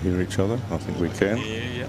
hear each other? I think we can. Yeah.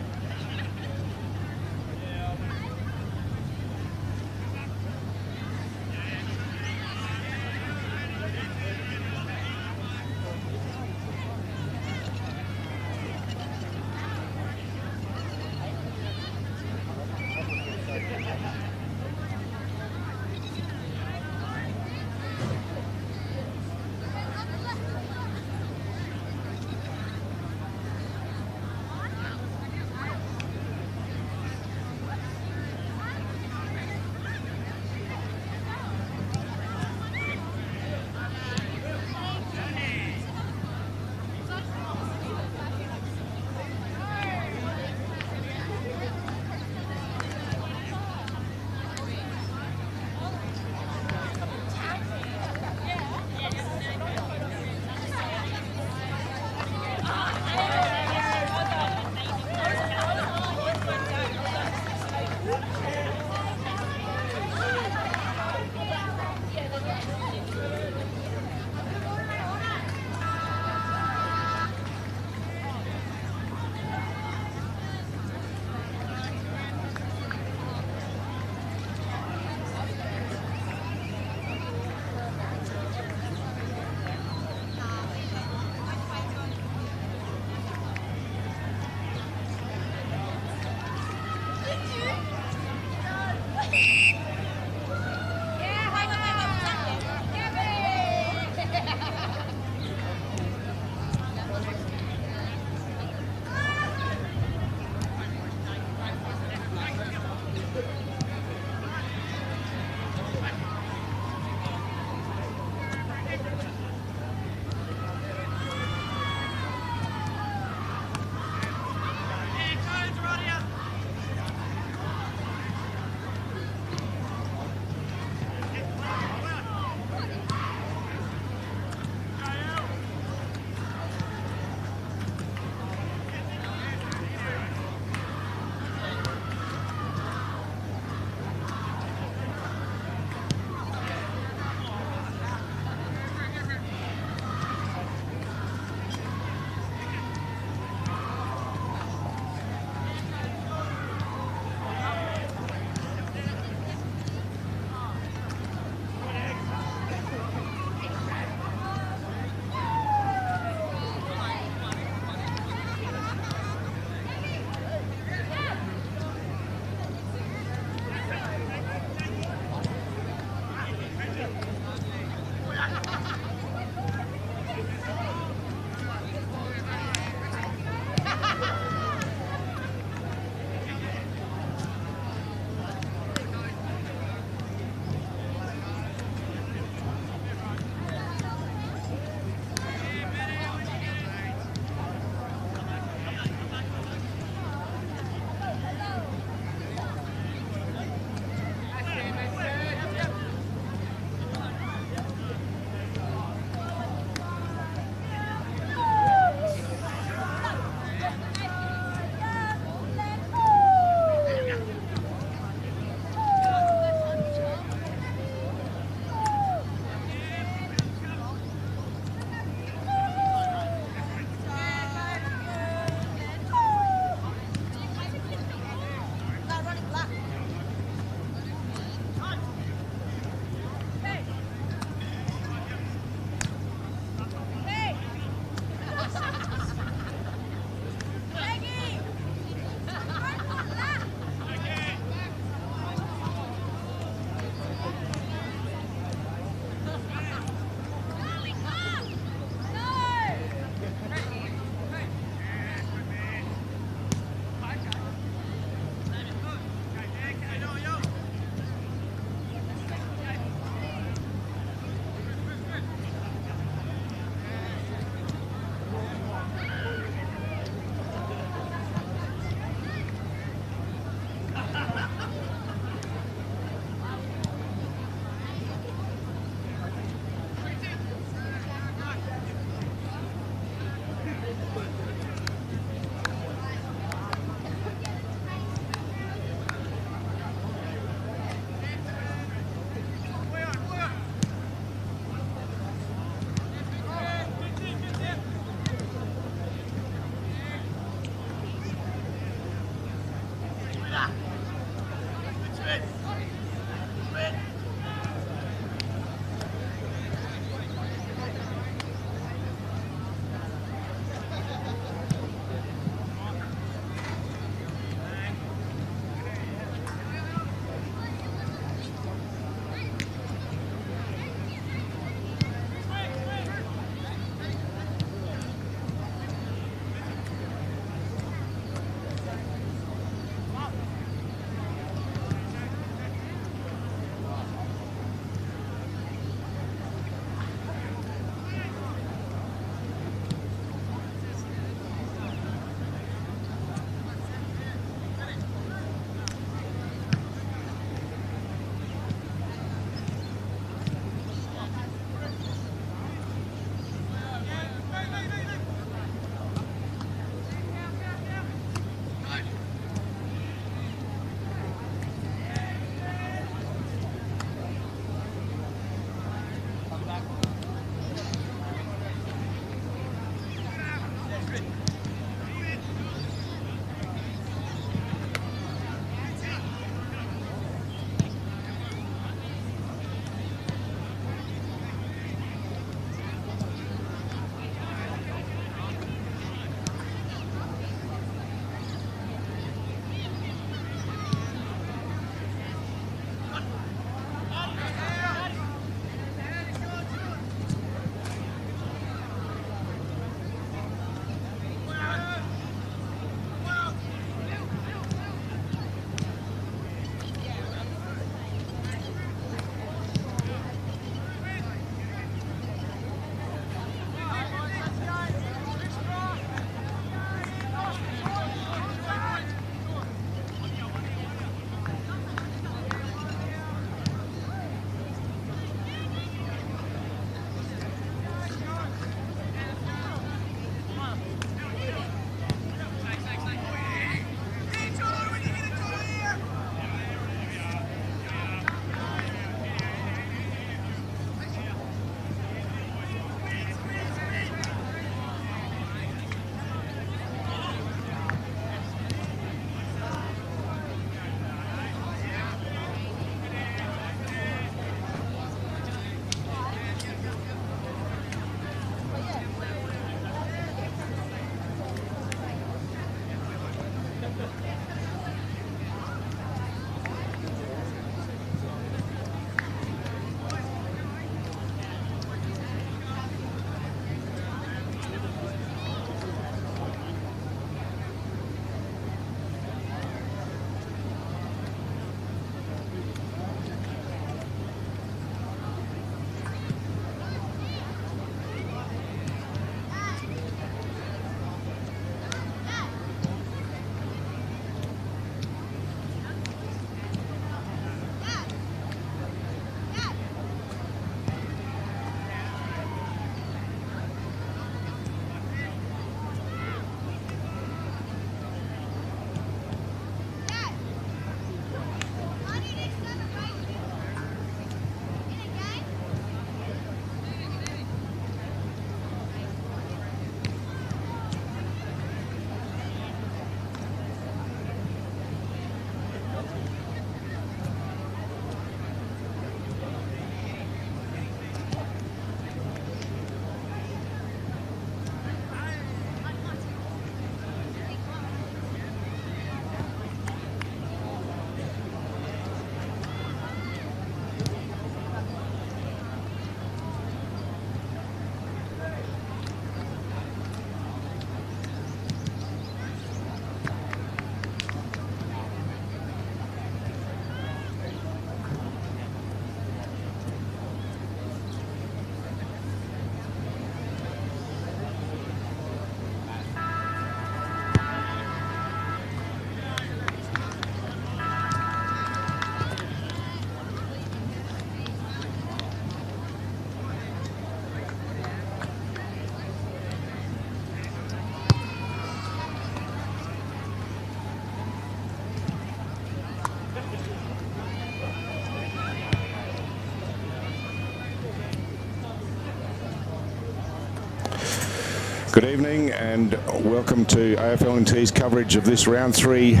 Good evening and welcome to AFL NT's coverage of this round 3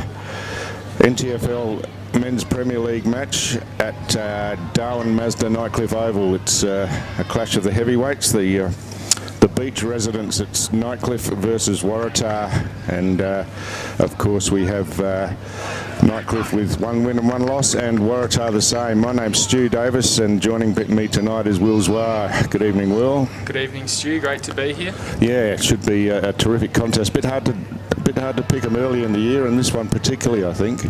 NTFL Men's Premier League match at Darwin Mazda Nightcliff Oval. It's a clash of the heavyweights. The beach residents, it's Nightcliff versus Waratah, and of course we have Nightcliff with 1 win and 1 loss, and Waratah the same. My name's Stu Davis, and joining me tonight is Will Zwar. Good evening, Will. Good evening, Stu. Great to be here. Yeah, it should be a terrific contest. Bit hard to pick them early in the year, and this one particularly, I think.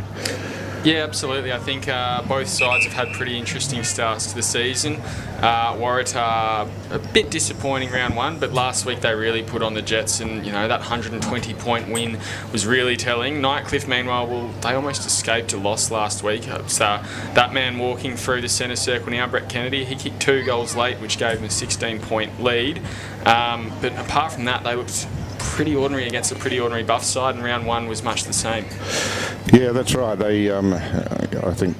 Yeah, absolutely. I think both sides have had pretty interesting starts to the season. Waratah, a bit disappointing round 1, but last week they really put on the Jets, and that 120-point win was really telling. Nightcliff, meanwhile, they almost escaped a loss last week. So that man walking through the centre circle now, Brett Kennedy, he kicked 2 goals late, which gave him a 16-point lead. But apart from that, they looked pretty ordinary against a pretty ordinary Buff side, and round 1 was much the same. Yeah, that's right. They, I think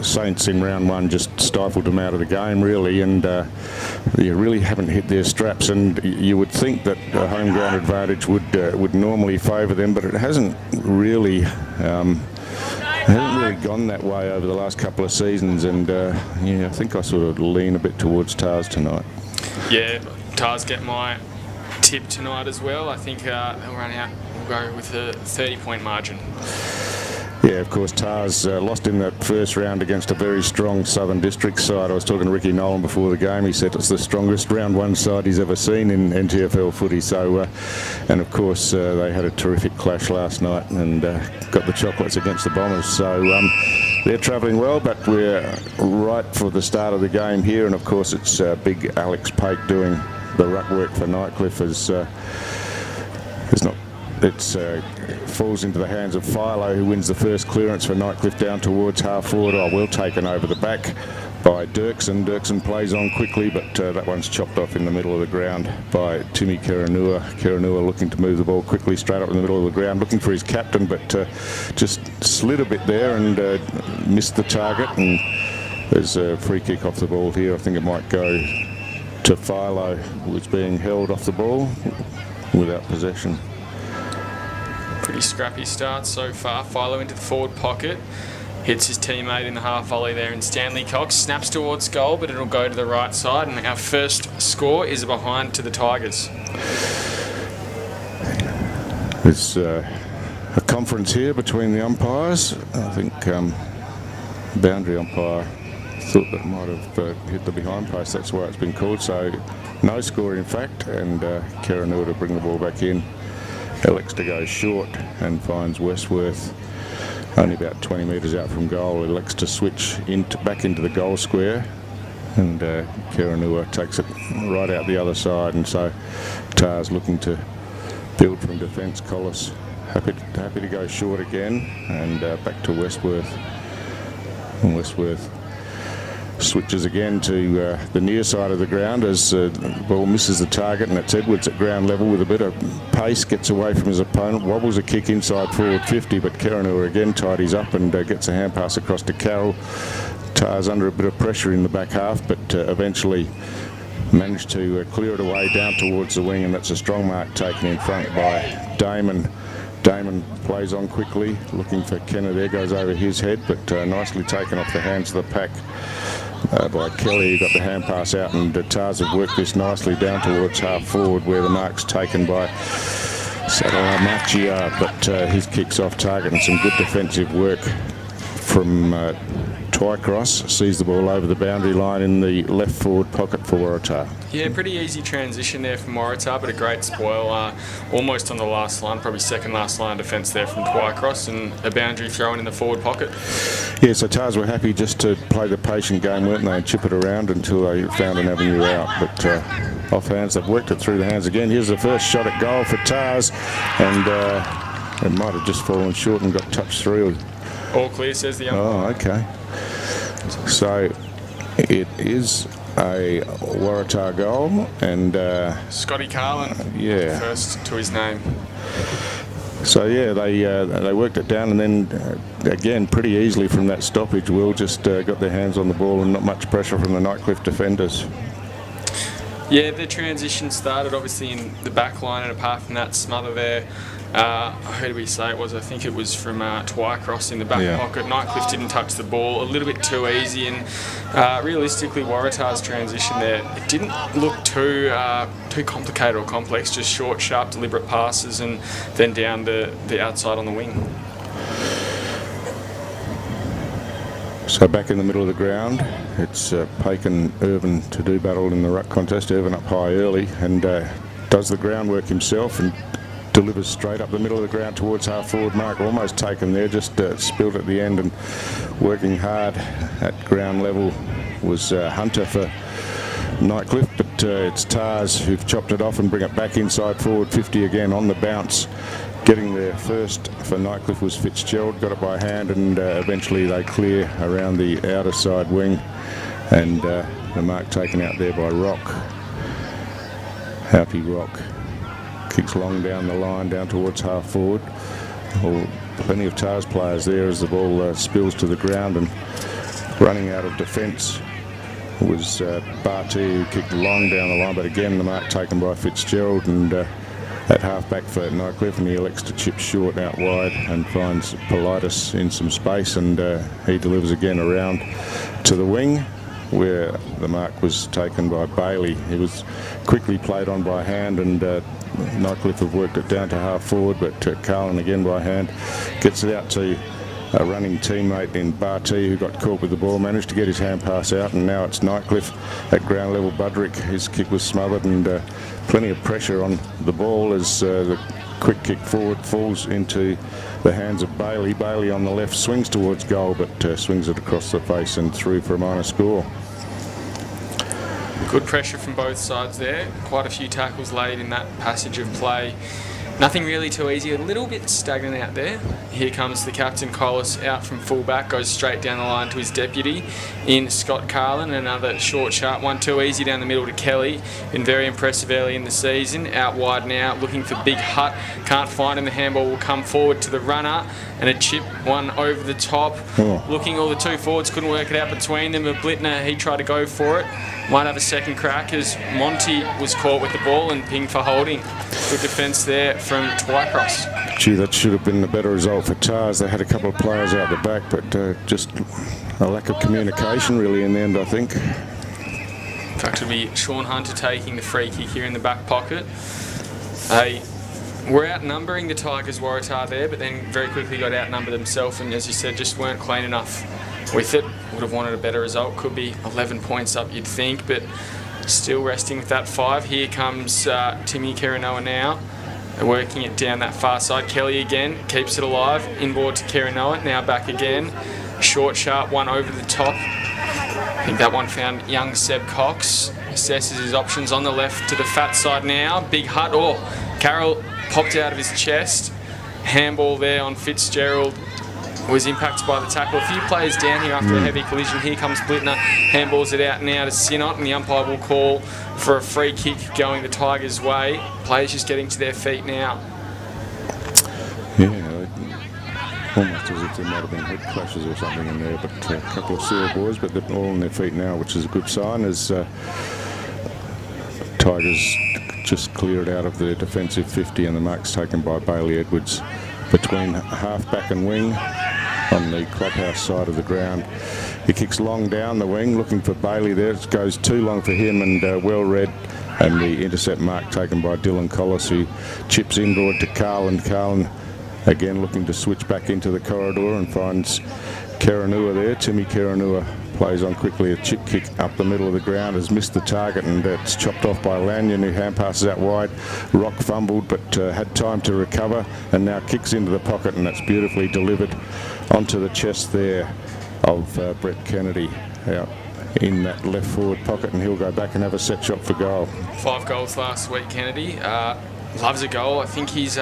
Saints in round 1 just stifled them out of the game, really, and they really haven't hit their straps. And you would think that a home ground advantage would normally favour them, but it hasn't really. Hasn't really gone that way over the last couple of seasons, and yeah, I think I sort of lean a bit towards Tars tonight. Yeah, Tars get my tip tonight as well. I think they'll run out. We'll go with a 30-point margin. Yeah, of course, Tars lost in that first round against a very strong Southern District side. I was talking to Ricky Nolan before the game. He said it's the strongest round 1 side he's ever seen in NTFL footy. So, and of course, they had a terrific clash last night and got the chocolates against the Bombers. So they're travelling well, but we're right for the start of the game here. And of course, it's big Alex Pate doing the ruck work for Nightcliff falls into the hands of Philo, who wins the first clearance for Nightcliff down towards half forward. Well taken over the back by Dirksen. Dirksen plays on quickly, but that one's chopped off in the middle of the ground by Timmy Keranua. Keranua looking to move the ball quickly straight up in the middle of the ground, looking for his captain, but just slid a bit there and missed the target. And there's a free kick off the ball here. I think it might go to Philo, who's being held off the ball without possession. Pretty scrappy start so far. Philo into the forward pocket, hits his teammate in the half volley there, and Stanley Cox snaps towards goal, but it'll go to the right side, and our first score is a behind to the Tigers. There's a conference here between the umpires. I think boundary umpire thought that might have hit the behind post. That's why it's been called. So no score in fact, and Keranua to bring the ball back in. Elects to go short and finds Westworth only about 20 metres out from goal. Elects to switch back into the goal square, and Keranua takes it right out the other side. And so Tars looking to build from defence. Collis happy to go short again, and back to Westworth. And Westworth switches again to the near side of the ground as the ball misses the target, and it's Edwards at ground level with a bit of pace, gets away from his opponent, wobbles a kick inside forward 50, but Keranua again tidies up and gets a hand pass across to Carroll. Tars under a bit of pressure in the back half, but eventually managed to clear it away down towards the wing, and that's a strong mark taken in front by Damon. Damon plays on quickly, looking for Kenner. There goes over his head, but nicely taken off the hands of the pack by Kelly, who got the hand pass out, and Tars have worked this nicely down towards half forward, where the mark's taken by Salamachia, but his kick's off target, and some good defensive work from Twycross. Sees the ball over the boundary line in the left forward pocket for Waratah. Yeah, pretty easy transition there from Waratah, but a great spoil. Almost on the last line, probably second last line of defence there from Twycross, and a boundary thrown in the forward pocket. Yeah, so Tars were happy just to play the patient game, weren't they, and chip it around until they found an avenue out. But off hands, they've worked it through the hands again. Here's the first shot at goal for Tars, and it might have just fallen short and got touched through. All clear, says the umpire. Oh, okay. So it is a Waratah goal, and Scotty Carlin, yeah, first to his name. So yeah, they worked it down, and then again pretty easily from that stoppage. Will just got their hands on the ball and not much pressure from the Nightcliff defenders. Yeah, the transition started obviously in the back line, and apart from that smother there, Who did we say it was? I think it was from Twycross in the back pocket. Nightcliff didn't touch the ball, a little bit too easy, and realistically Waratah's transition there, it didn't look too complicated or complex, just short, sharp, deliberate passes and then down the outside on the wing. So back in the middle of the ground, it's Pake and Irvin to do battle in the ruck contest. Irvin up high early and does the groundwork himself and delivers straight up the middle of the ground towards half forward mark. Almost taken there, just spilled at the end, and working hard at ground level was Hunter for Nightcliff, but it's Tars who've chopped it off and bring it back inside forward 50 again on the bounce. Getting there first for Nightcliff was Fitzgerald, got it by hand, and eventually they clear around the outer side wing, and the mark taken out there by Rock. Happy Rock kicks long down the line, down towards half forward. Well, plenty of Tars players there as the ball spills to the ground, and running out of defence was Barty, who kicked long down the line, but again the mark taken by Fitzgerald, and at half-back for Nightcliff, and he elects to chip short out wide and finds Politis in some space, and he delivers again around to the wing where the mark was taken by Bailey. He was quickly played on by hand, and Nightcliff have worked it down to half forward, but Carlin again by hand gets it out to a running teammate in Barty, who got caught with the ball, managed to get his hand pass out, and now it's Nightcliff at ground level. Budrick, his kick was smothered, and plenty of pressure on the ball as the quick kick forward falls into the hands of Bailey. Bailey on the left swings towards goal, but swings it across the face and through for a minor score. Good pressure from both sides there. Quite a few tackles laid in that passage of play. Nothing really too easy, a little bit stagnant out there. Here comes the captain, Collis, out from fullback, goes straight down the line to his deputy in Scott Carlin. Another short, sharp one, too easy down the middle to Kelly. Been very impressive early in the season. Out wide now, looking for Big Hut. Can't find him, the handball will come forward to the runner. And a chip one over the top. Looking, all the two forwards couldn't work it out between them. But Blittner, he tried to go for it. Might have a second crack as Monty was caught with the ball and pinged for holding. Good defence there from Twycross. Gee, that should have been the better result for Tars. They had a couple of players out the back, but just a lack of communication really in the end, I think. In fact, it'll be Sean Hunter taking the free kick here in the back pocket. We're outnumbering the Tigers Waratah there, but then very quickly got outnumbered themselves, and as you said, just weren't clean enough with it. Would have wanted a better result. Could be 11 points up, you'd think, but still resting with that 5. Here comes Timmy Keranoa now, working it down that far side. Kelly again, keeps it alive. Inboard to Keranoa, now back again. Short, sharp one over the top. I think that one found young Seb Cox. Assesses his options on the left to the fat side now. Big Hut, Carroll popped out of his chest. Handball there on Fitzgerald. Was impacted by the tackle. A few players down here after a heavy collision. Here comes Blittner, handballs it out now to Sinnott, and the umpire will call for a free kick going the Tigers' way. Players just getting to their feet now. Yeah, almost as if there might have been head clashes or something in there, but a couple of sore boys, but they're all on their feet now, which is a good sign as Tigers just clear it out of the defensive 50, and the mark's taken by Bailey Edwards between half-back and wing on the clubhouse side of the ground. He kicks long down the wing, looking for Bailey there. It goes too long for him, and well read, and the intercept mark taken by Dylan Collis, who chips inboard to Carlin. Carlin again looking to switch back into the corridor and finds Keranoa there. Timmy Keranoa plays on quickly, a chip kick up the middle of the ground, has missed the target, and it's chopped off by Lanyon, who hand passes out wide. Rock fumbled, but had time to recover, and now kicks into the pocket, and that's beautifully delivered onto the chest there of Brett Kennedy out in that left forward pocket, and he'll go back and have a set shot for goal. 5 goals last week, Kennedy. Loves a goal. I think he's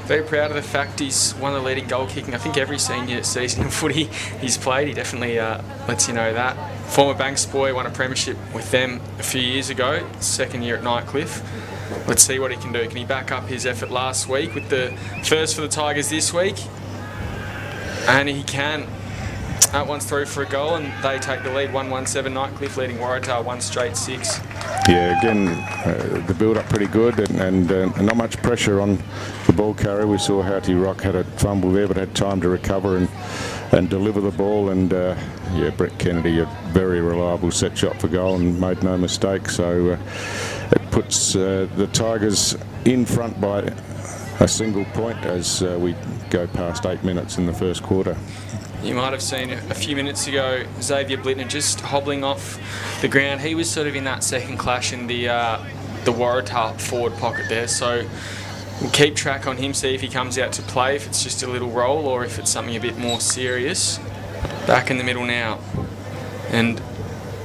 very proud of the fact he's one of the leading goal kicking. I think every senior season in footy he's played, he definitely lets you know that. Former Banks boy, won a premiership with them a few years ago, second year at Nightcliff. Let's see what he can do. Can he back up his effort last week with the first for the Tigers this week? And he can. That one's through for a goal, and they take the lead 1-1-7. Nightcliff leading Waratah 1 straight 6. Yeah, again, the build-up pretty good and not much pressure on the ball carrier. We saw Houghty Rock had a fumble there, but had time to recover and deliver the ball. And yeah, Brett Kennedy, a very reliable set shot for goal and made no mistake. So it puts the Tigers in front by a single point as we go past 8 minutes in the first quarter. You might have seen a few minutes ago Xavier Blittner just hobbling off the ground. He was sort of in that second clash in the Waratah forward pocket there. So we'll keep track on him, see if he comes out to play, if it's just a little roll or if it's something a bit more serious. Back in the middle now. And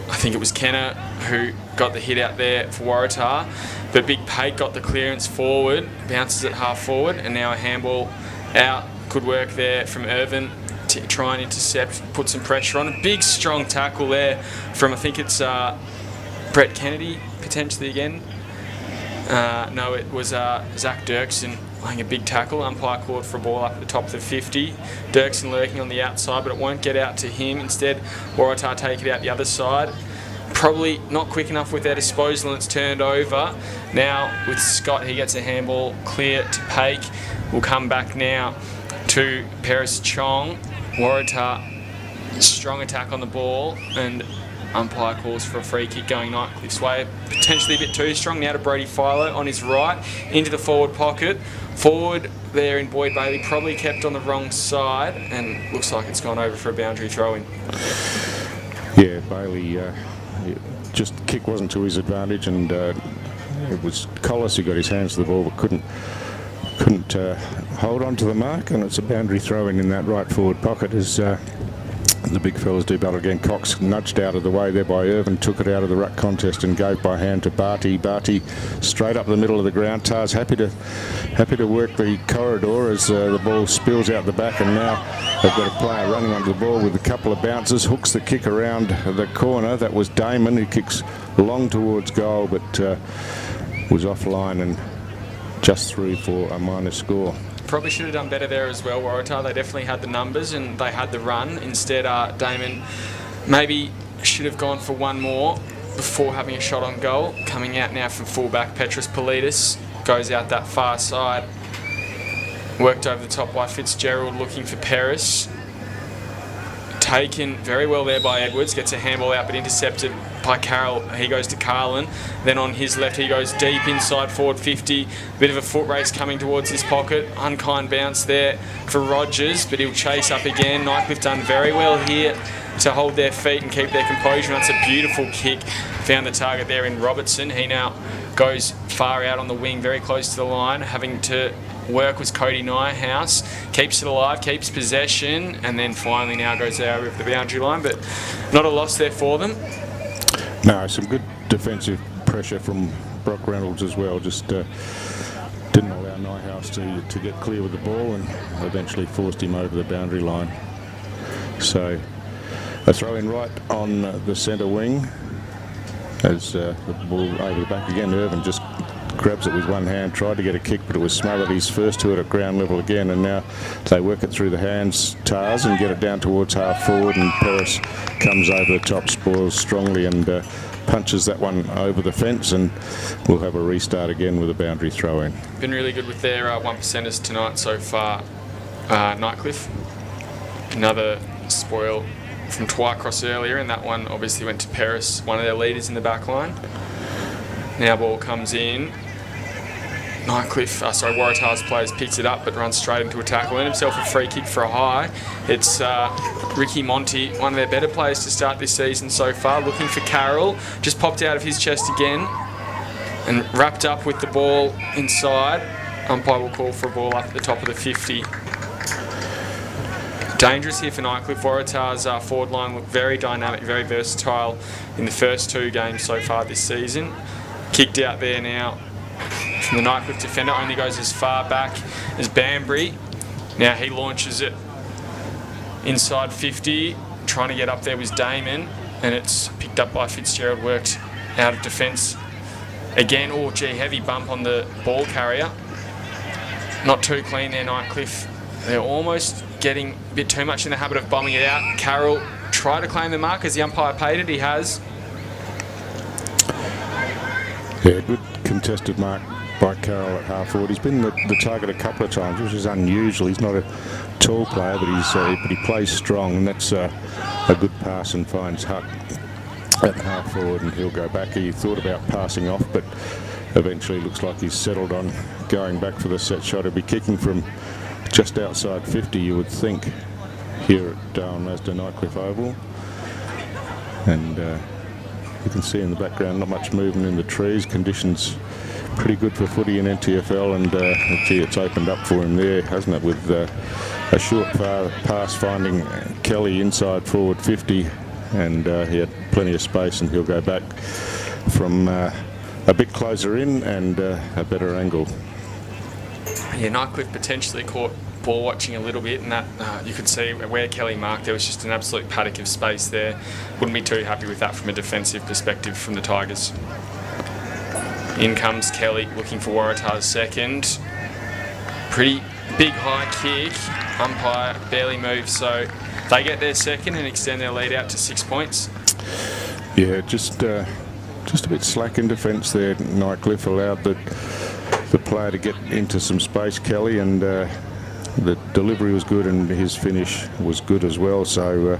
I think it was Kenner who got the hit out there for Waratah. But Big Pate got the clearance forward, bounces it half forward, and now a handball out. Good work there from Irvin to try and intercept, put some pressure on. A big, strong tackle there from, I think it's Brett Kennedy, potentially again. No, it was Zach Dirksen laying a big tackle. Umpire called for a ball up at the top of the 50. Dirksen lurking on the outside, but it won't get out to him. Instead, Waratah take it out the other side. Probably not quick enough with their disposal, and it's turned over. Now, with Scott, he gets a handball clear to Paik. We'll come back now to Paris Chong. Waratah, strong attack on the ball, and umpire calls for a free kick going Nightcliff's way. Potentially a bit too strong. Now to Brody Philo on his right, into the forward pocket. Forward there in Boyd Bailey, probably kept on the wrong side, and looks like it's gone over for a boundary throw-in. Yeah, Bailey, just kick wasn't to his advantage, and it was Collis who got his hands to the ball but couldn't hold on to the mark, and it's a boundary throw-in in that right forward pocket as the big fellas do battle again. Cox nudged out of the way there by Irvin, took it out of the ruck contest and gave by hand to Barty. Barty straight up the middle of the ground. Tars happy to work the corridor as the ball spills out the back, and now they've got a player running onto the ball with a couple of bounces, hooks the kick around the corner. That was Damon, who kicks long towards goal but was offline and just through for a minor score. Probably should have done better there as well, Waratah. They definitely had the numbers and they had the run. Instead, Damon maybe should have gone for one more before having a shot on goal. Coming out now from fullback, Petros Politis goes out that far side. Worked over the top by Fitzgerald, looking for Paris. Taken very well there by Edwards, gets a handball out but intercepted by Carroll. He goes to Carlin, then on his left he goes deep inside forward 50. Bit of a foot race coming towards his pocket. Unkind bounce there for Rogers, but he'll chase up again. Nightcliff done very well here to hold their feet and keep their composure. That's a beautiful kick. Found the target there in Robertson. He now goes far out on the wing, very close to the line, having to work with Cody Niehaus, keeps it alive, keeps possession, and then finally now goes out of the boundary line, but not a loss there for them. No, some good defensive pressure from Brock Reynolds as well, just didn't allow Niehaus to get clear with the ball and eventually forced him over the boundary line. So a throw in right on the centre wing as the ball over the back again. Irvin just grabs it with one hand, tried to get a kick, but it was smothered. He's first to it at ground level again, and now they work it through the hands, Tars, and get it down towards half forward, and Paris comes over the top, spoils strongly and punches that one over the fence, and we'll have a restart again with a boundary throw in. Been really good with their 1%ers tonight so far. Nightcliff, another spoil from Twycross earlier, and that one obviously went to Paris, one of their leaders in the back line. Now ball comes in. Waratah's players picks it up but runs straight into a tackle and himself a free kick for a high. It's Ricky Monty, one of their better players to start this season so far, looking for Carroll. Just popped out of his chest again and wrapped up with the ball inside. Umpire will call for a ball up at the top of the 50. Dangerous here for Nightcliff. Waratah's forward line looked very dynamic, very versatile in the first two games so far this season. Kicked out there now from the Nightcliff defender, only goes as far back as Banbury. Now he launches it inside 50, trying to get up there was Damon, and it's picked up by Fitzgerald, worked out of defence again. Oh gee, heavy bump on the ball carrier. Not too clean there, Nightcliff. They're almost getting a bit too much in the habit of bombing it out. Carroll tried to claim the mark as the umpire paid it, he has. Yeah, good contested mark by Carroll at half forward. He's been the target a couple of times, which is unusual. He's not a tall player, but he plays strong, and that's a good pass and finds Hutt at half forward, and he'll go back. He thought about passing off, but eventually looks like he's settled on going back for the set shot. He'll be kicking from just outside 50, you would think, here at Darwin Mazda Nightcliff Oval. And you can see in the background not much movement in the trees. Conditions pretty good for footy in NTFL, and gee, it's opened up for him there, hasn't it, with a short pass finding Kelly inside forward 50, and he had plenty of space, and he'll go back from a bit closer in and a better angle. Yeah, Nightcliff potentially caught ball watching a little bit, and that you could see where Kelly marked, there was just an absolute paddock of space there. Wouldn't be too happy with that from a defensive perspective from the Tigers. In comes Kelly looking for Waratah's second. Pretty big high kick. Umpire barely moves, so they get their second and extend their lead out to 6 points. Yeah, just a bit slack in defence there. Nightcliff allowed the player to get into some space, Kelly, and the delivery was good and his finish was good as well. So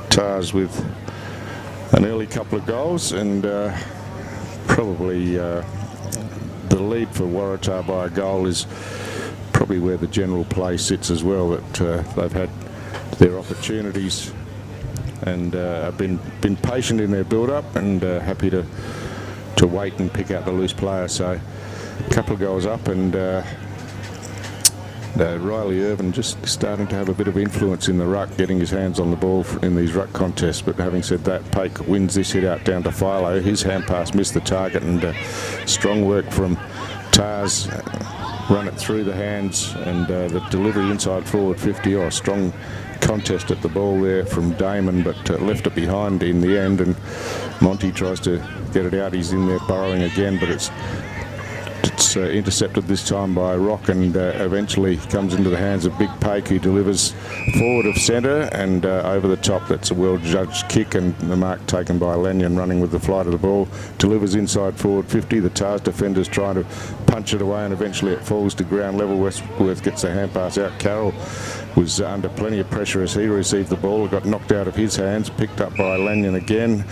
Tars with an early couple of goals, and probably the lead for Waratah by a goal is probably where the general play sits as well, that they've had their opportunities and have been patient in their build-up and happy to wait and pick out the loose player. So a couple of goals up, and Riley Irvin just starting to have a bit of influence in the ruck, getting his hands on the ball in these ruck contests. But having said that, Pake wins this hit out down to Philo. His hand pass missed the target, and strong work from Tars. Run it through the hands, and the delivery inside forward 50. Oh, strong contest at the ball there from Damon, but left it behind in the end, and Monty tries to get it out. He's in there burrowing again, but it's intercepted this time by Rock, and eventually comes into the hands of Big Pake, who delivers forward of centre and over the top. That's a well-judged kick, and the mark taken by Lanyon running with the flight of the ball. Delivers inside forward 50. The Tars defenders trying to punch it away, and eventually it falls to ground level. Westworth gets the hand pass out. Carroll was under plenty of pressure as he received the ball. It got knocked out of his hands, picked up by Lanyon again.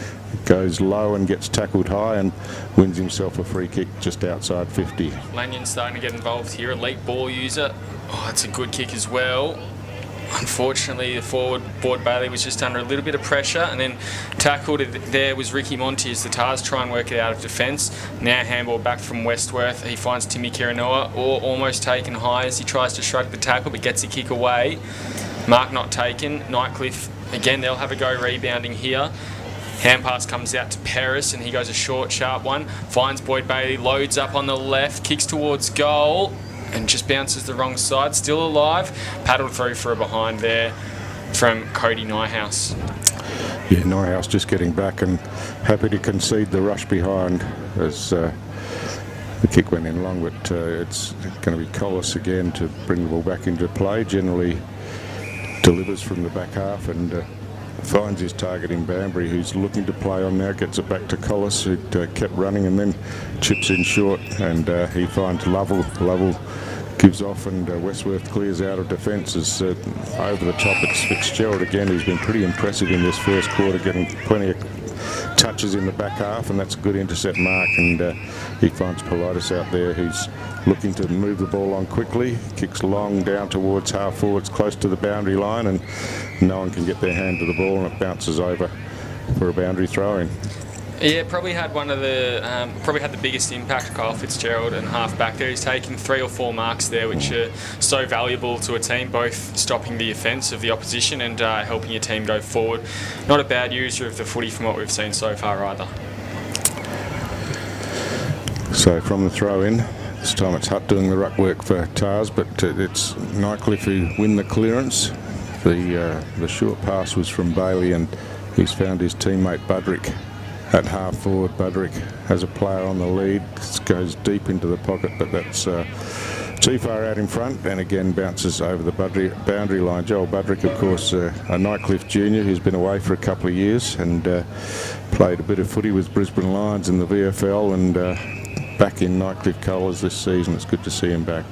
Goes low and gets tackled high and wins himself a free kick just outside 50. Lanyon's starting to get involved here, elite ball user. Oh, that's a good kick as well. Unfortunately, the forward, Board Bailey, was just under a little bit of pressure, and then tackled there was Ricky Monty as the Tars try and work it out of defence. Now handball back from Westworth. He finds Timmy Kiranoa, or almost taken high as he tries to shrug the tackle, but gets a kick away. Mark not taken. Nightcliff, again, they'll have a go rebounding here. Hand pass comes out to Paris, and he goes a short, sharp one. Finds Boyd Bailey, loads up on the left, kicks towards goal, and just bounces the wrong side. Still alive. Paddled through for a behind there from Cody Nyhouse. Yeah, Nyhouse just getting back and happy to concede the rush behind as the kick went in long, but it's going to be Collis again to bring the ball back into play. Generally delivers from the back half and finds his target in Banbury, who's looking to play on now. Gets it back to Collis, who kept running and then chips in short, and he finds Lovell. Lovell gives off, and Westworth clears out of defence. As over the top, it's Fitzgerald again, who's been pretty impressive in this first quarter, getting plenty of touches in the back half, and that's a good intercept mark. And he finds Politis out there, who's looking to move the ball on quickly. Kicks long down towards half forwards, close to the boundary line, and no one can get their hand to the ball, and it bounces over for a boundary throw-in. Yeah, probably had the biggest impact, Kyle Fitzgerald, and half back there. He's taken 3 or 4 marks there, which are so valuable to a team, both stopping the offence of the opposition and helping your team go forward. Not a bad user of the footy from what we've seen so far either. So from the throw-in, this time it's Hutt doing the ruck work for Tars, but it's Nightcliff who win the clearance. The short pass was from Bailey, and he's found his teammate Budrick at half forward. Budrick has a player on the lead, goes deep into the pocket, but that's too far out in front, and again bounces over the boundary line. Joel Budrick, of course, a Nightcliff junior who's been away for a couple of years and played a bit of footy with Brisbane Lions in the VFL, and back in Nightcliff colours this season. It's good to see him back.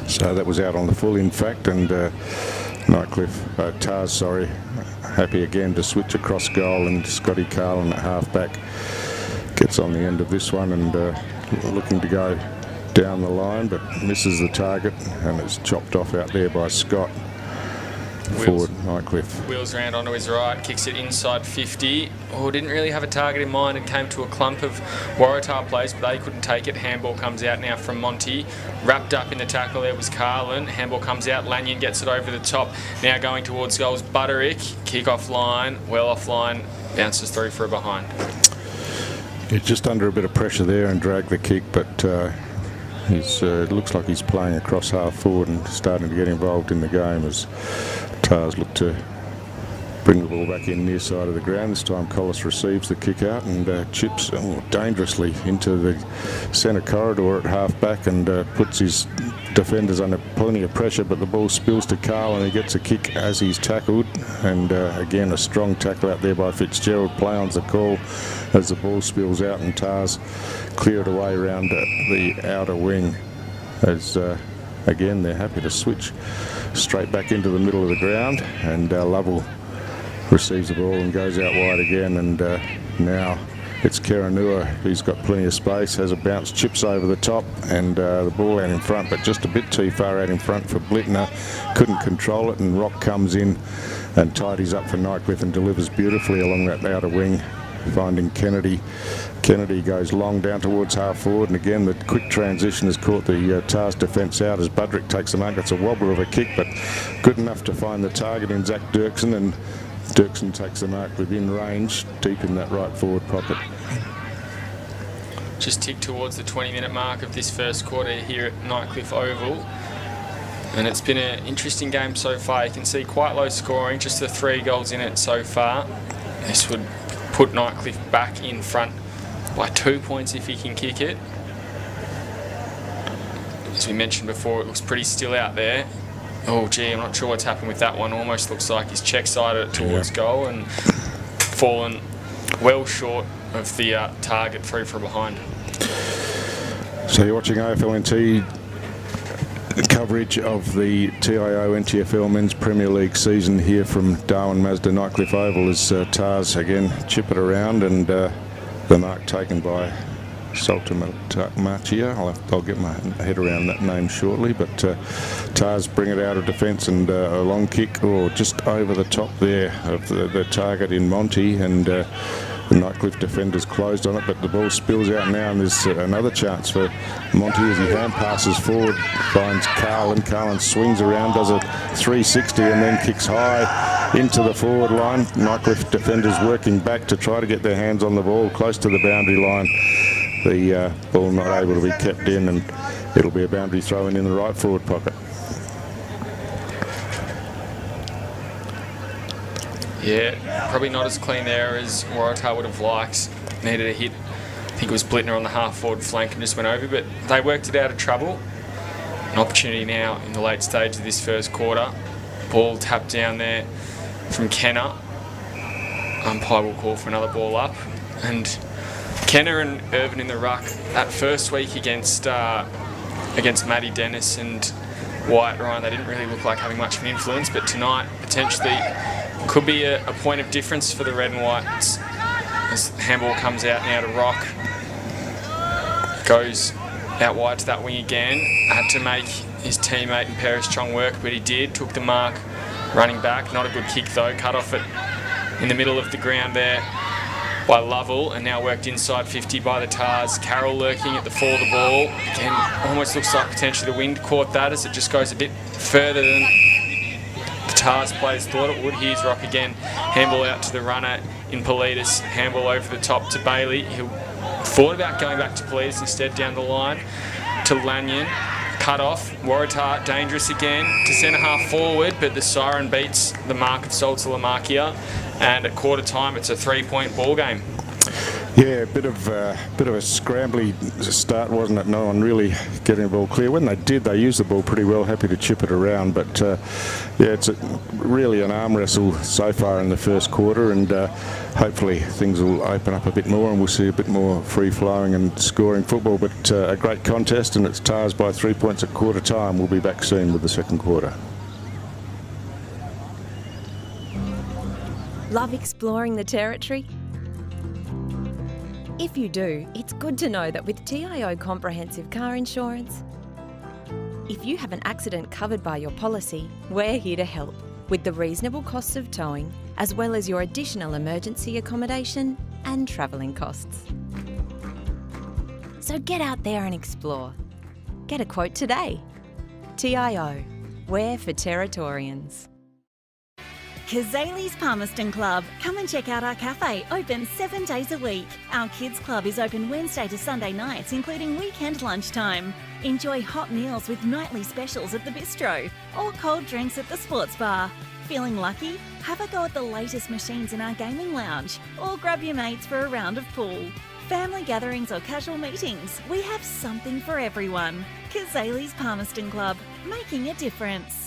So that was out on the full, in fact, and Tars, sorry, happy again to switch across goal, and Scotty Carlin at half-back gets on the end of this one and looking to go down the line, but misses the target, and it's chopped off out there by Scott. Forward Nightcliff. Wheels around onto his right, kicks it inside 50. Oh, didn't really have a target in mind and came to a clump of Waratah players, but they couldn't take it. Handball comes out now from Monty. Wrapped up in the tackle there was Carlin. Handball comes out, Lanyon gets it over the top. Now going towards goals, Butterick. Kick off line, well off line, bounces through for a behind. He's just under a bit of pressure there and dragged the kick, but it looks like he's playing across half forward and starting to get involved in the game as Tars look to bring the ball back in near side of the ground. This time Collis receives the kick out and chips dangerously into the centre corridor at half back and puts his defenders under plenty of pressure, but the ball spills to Carl and he gets a kick as he's tackled, and again a strong tackle out there by Fitzgerald. Play on's the call as the ball spills out and Tars clear it away around the outer wing as again they're happy to switch straight back into the middle of the ground, and Lovell receives the ball and goes out wide again, and now it's Karanua who's got plenty of space, has a bounce, chips over the top, and the ball out in front, but just a bit too far out in front for Blittner. Couldn't control it, and Rock comes in and tidies up for Nightcliff and delivers beautifully along that outer wing, finding Kennedy. Kennedy goes long down towards half forward, and again the quick transition has caught the Tars defence out as Budrick takes the mark. It's a wobbler of a kick, but good enough to find the target in Zach Dirksen, and Dirksen takes the mark within range, deep in that right forward pocket. Just tick towards the 20-minute mark of this first quarter here at Nightcliff Oval, and it's been an interesting game so far. You can see quite low scoring, just the 3 goals in it so far. This would put Nightcliff back in front by 2 points if he can kick it. As we mentioned before, it looks pretty still out there. Oh gee, I'm not sure what's happened with that one. Almost looks like he's check-sided it towards goal and fallen well short of the target, through for behind. So you're watching AFLNT coverage of the TIO NTFL Men's Premier League season here from Darwin Mazda Nightcliff Oval as Tars again chip it around, and the mark taken by Saltamachia. I'll get my head around that name shortly, but Tars bring it out of defence, and a long kick just over the top there of the target in Monty, and the Nightcliff defenders closed on it, but the ball spills out now, and there's another chance for Monty as he hand passes forward, finds Carlin. Carlin swings around, does a 360 and then kicks high into the forward line. Nightcliff defenders working back to try to get their hands on the ball close to the boundary line. The ball not able to be kept in, and it'll be a boundary throw in the right forward pocket. Yeah, probably not as clean there as Waratah would have liked. Needed a hit. I think it was Blittner on the half-forward flank and just went over, but they worked it out of trouble. An opportunity now in the late stage of this first quarter. Ball tapped down there from Kenner. Umpire will call for another ball up. And Kenner and Irvin in the ruck that first week against Matty Dennis and White Ryan, they didn't really look like having much of an influence, but tonight potentially could be a point of difference for the Red and Whites as the handball comes out now to Rock. Goes out wide to that wing again. Had to make his teammate and Paris Chong work, but he did. Took the mark running back. Not a good kick though. Cut off it in the middle of the ground there by Lovell, and now worked inside 50 by the Tars. Carroll lurking at the fall of the ball. Again, almost looks like potentially the wind caught that as it just goes a bit further than the Tars players thought it would. Here's Rock again. Handball out to the runner in Politis. Handball over the top to Bailey. He thought about going back to Politis instead down the line to Lanyon. Cut off. Waratah dangerous again to centre half forward, but the siren beats the mark of Saltalamakia. And at quarter time, it's a 3-point ball game. Yeah, a bit of a scrambly start, wasn't it? No one really getting the ball clear. When they did, they used the ball pretty well, happy to chip it around. But yeah, it's really an arm wrestle so far in the first quarter, and hopefully things will open up a bit more and we'll see a bit more free-flowing and scoring football. But a great contest, and it's Tars by 3 points at quarter time. We'll be back soon with the second quarter. Love exploring the territory? If you do, it's good to know that with TIO Comprehensive Car Insurance, if you have an accident covered by your policy, we're here to help with the reasonable costs of towing, as well as your additional emergency accommodation and travelling costs. So get out there and explore. Get a quote today. TIO, we're for Territorians. Kazali's Palmerston Club. Come and check out our cafe, open 7 days a week. Our kids club is open Wednesday to Sunday nights, including weekend lunchtime. Enjoy hot meals with nightly specials at the bistro or cold drinks at the sports bar. Feeling lucky? Have a go at the latest machines in our gaming lounge or grab your mates for a round of pool. Family gatherings or casual meetings, we have something for everyone. Kazali's Palmerston Club, making a difference.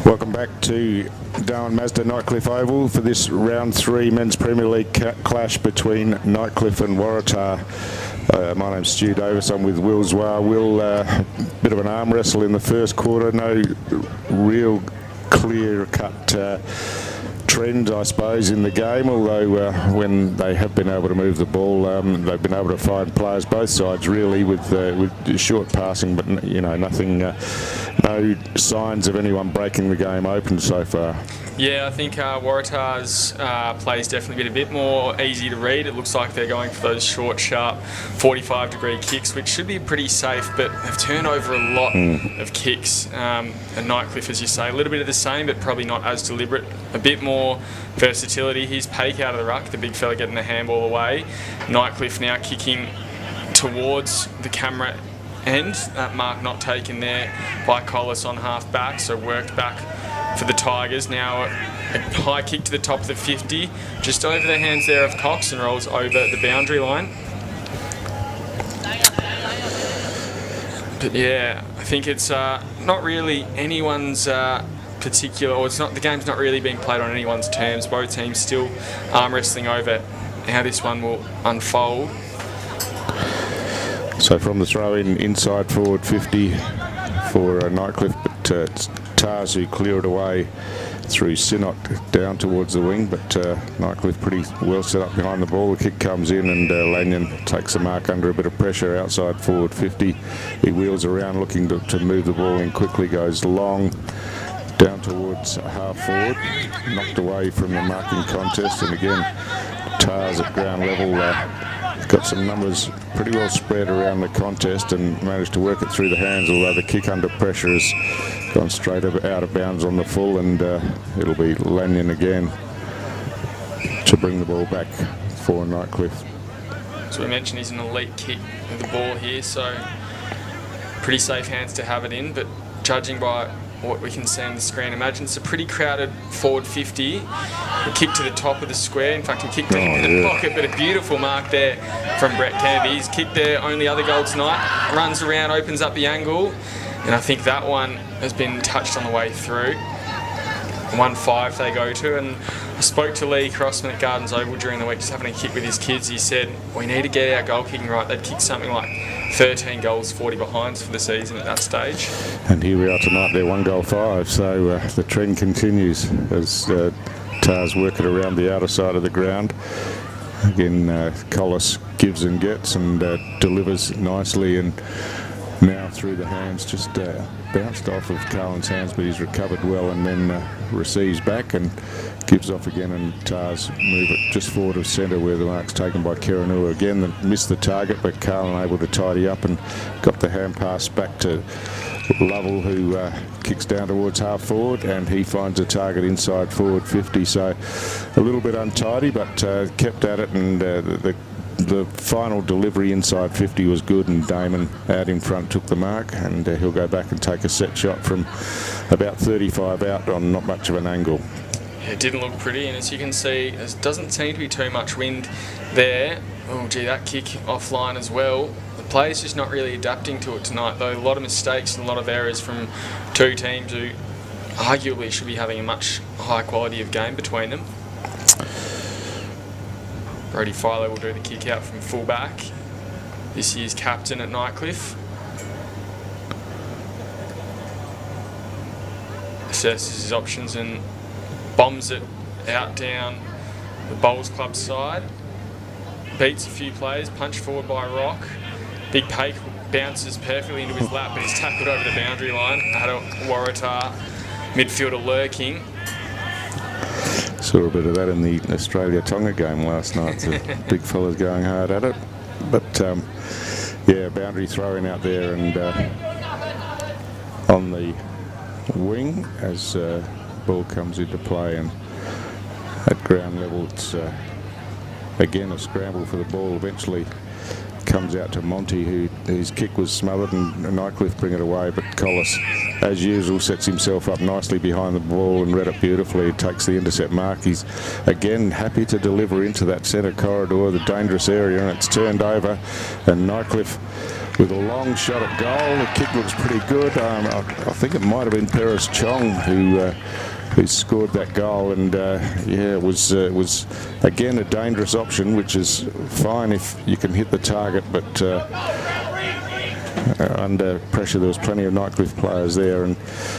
Welcome back to Darwin Mazda Nightcliff Oval for this round 3 Men's Premier League clash between Nightcliff and Waratah. My name's Stu Davis. I'm with Will Zwar. Will, bit of an arm wrestle in the first quarter. No real clear-cut trend, I suppose, in the game, although when they have been able to move the ball, they've been able to find players both sides really with short passing, but you know, nothing, no signs of anyone breaking the game open so far. Yeah, I think Waratah's play is definitely been a bit more easy to read. It looks like they're going for those short, sharp 45-degree kicks, which should be pretty safe, but they've turned over a lot of kicks. And Nightcliff, as you say, a little bit of the same, but probably not as deliberate. A bit more versatility. Here's Paik out of the ruck, the big fella getting the handball away. Nightcliff now kicking towards the camera end. That mark not taken there by Collis on half back, so worked back for the Tigers. Now a high kick to the top of the 50, just over the hands there of Cox, and rolls over the boundary line. But yeah, I think it's not really anyone's particular, or it's not, the game's not really being played on anyone's terms. Both teams still arm wrestling over how this one will unfold. So from the throw-in, inside forward 50 for Nightcliff, but it's Tars who clear it away through Sinot down towards the wing, but Nightcliff pretty well set up behind the ball. The kick comes in and Lanyon takes the mark under a bit of pressure outside forward 50. He wheels around looking to move the ball in quickly, goes long down towards half forward, knocked away from the marking contest, and again Tars at ground level got some numbers pretty well spread around the contest and managed to work it through the hands, although the kick under pressure has gone straight out of bounds on the full, and it'll be Lanyon again to bring the ball back for Nightcliff. So we mentioned he's an elite kick with the ball here, so pretty safe hands to have it in, but judging by what we can see on the screen, imagine it's a pretty crowded forward 50. A kick to the top of the square. In fact, he kicked it in the pocket, but a beautiful mark there from Brett Kennedy. He's kicked their only other goal tonight. Runs around, opens up the angle, and I think that one has been touched on the way through. 1-5 they go to, and I spoke to Lee Crossman at Gardens Oval during the week, just having a kick with his kids. He said, we need to get our goal kicking right. They'd kicked something like 13 goals, 40 behinds for the season at that stage. And here we are tonight, they're 1 goal 5, so the trend continues as Tars work it around the outer side of the ground. Again, Collis gives and gets and delivers nicely, and now through the hands, just bounced off of Carlin's hands, but he's recovered well, and then receives back and gives off again, and Tars move it just forward of centre where the mark's taken by Keranua. Again, missed the target, but Carlin able to tidy up and got the hand pass back to Lovell, who kicks down towards half forward, and he finds a target inside forward 50. So a little bit untidy, but kept at it, and the final delivery inside 50 was good, and Damon out in front took the mark, and he'll go back and take a set shot from about 35 out on not much of an angle. It didn't look pretty, and as you can see, there doesn't seem to be too much wind there. Oh gee, that kick offline as well. The players just not really adapting to it tonight, though. A lot of mistakes and a lot of errors from two teams who arguably should be having a much higher quality of game between them. Brody Philo will do the kick out from full back. This year's captain at Nightcliff. Assesses his options and bombs it out down the Bowls Club side. Beats a few players, punched forward by Rock. Big Paik bounces perfectly into his lap, but he's tackled over the boundary line. Had a Waratah midfielder lurking. Saw a bit of that in the Australia-Tonga game last night. The big fellas going hard at it. But yeah, boundary throwing out there, and on the wing as ball comes into play, and at ground level it's again a scramble for the ball. Eventually comes out to Monty, whose kick was smothered, and Nightcliff bring it away, but Collis, as usual, sets himself up nicely behind the ball and read it beautifully. He takes the intercept mark. He's again happy to deliver into that centre corridor, the dangerous area, and it's turned over, and Nightcliff with a long shot at goal. The kick looks pretty good. I think it might have been Paris Chong who scored that goal, and yeah, it was again a dangerous option, which is fine if you can hit the target, but under pressure there was plenty of Nightcliff players there, and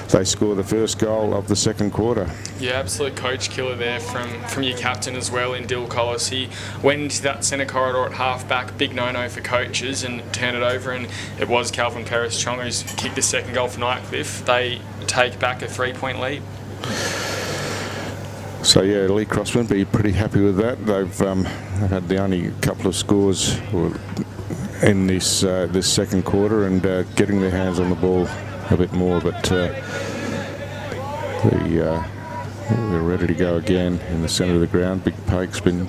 they score the first goal of the second quarter. Yeah, absolute coach killer there from your captain as well in Dill Collis. He went into that centre corridor at half-back, big no-no for coaches, and turned it over, and it was Calvin Paris Chong who's kicked the second goal for Nightcliff. They take back a 3-point lead. So yeah, Lee Crossman be pretty happy with that. They've had the only couple of scores in this second quarter, and getting their hands on the ball a bit more, but they're ready to go again in the centre of the ground. Big Pake's been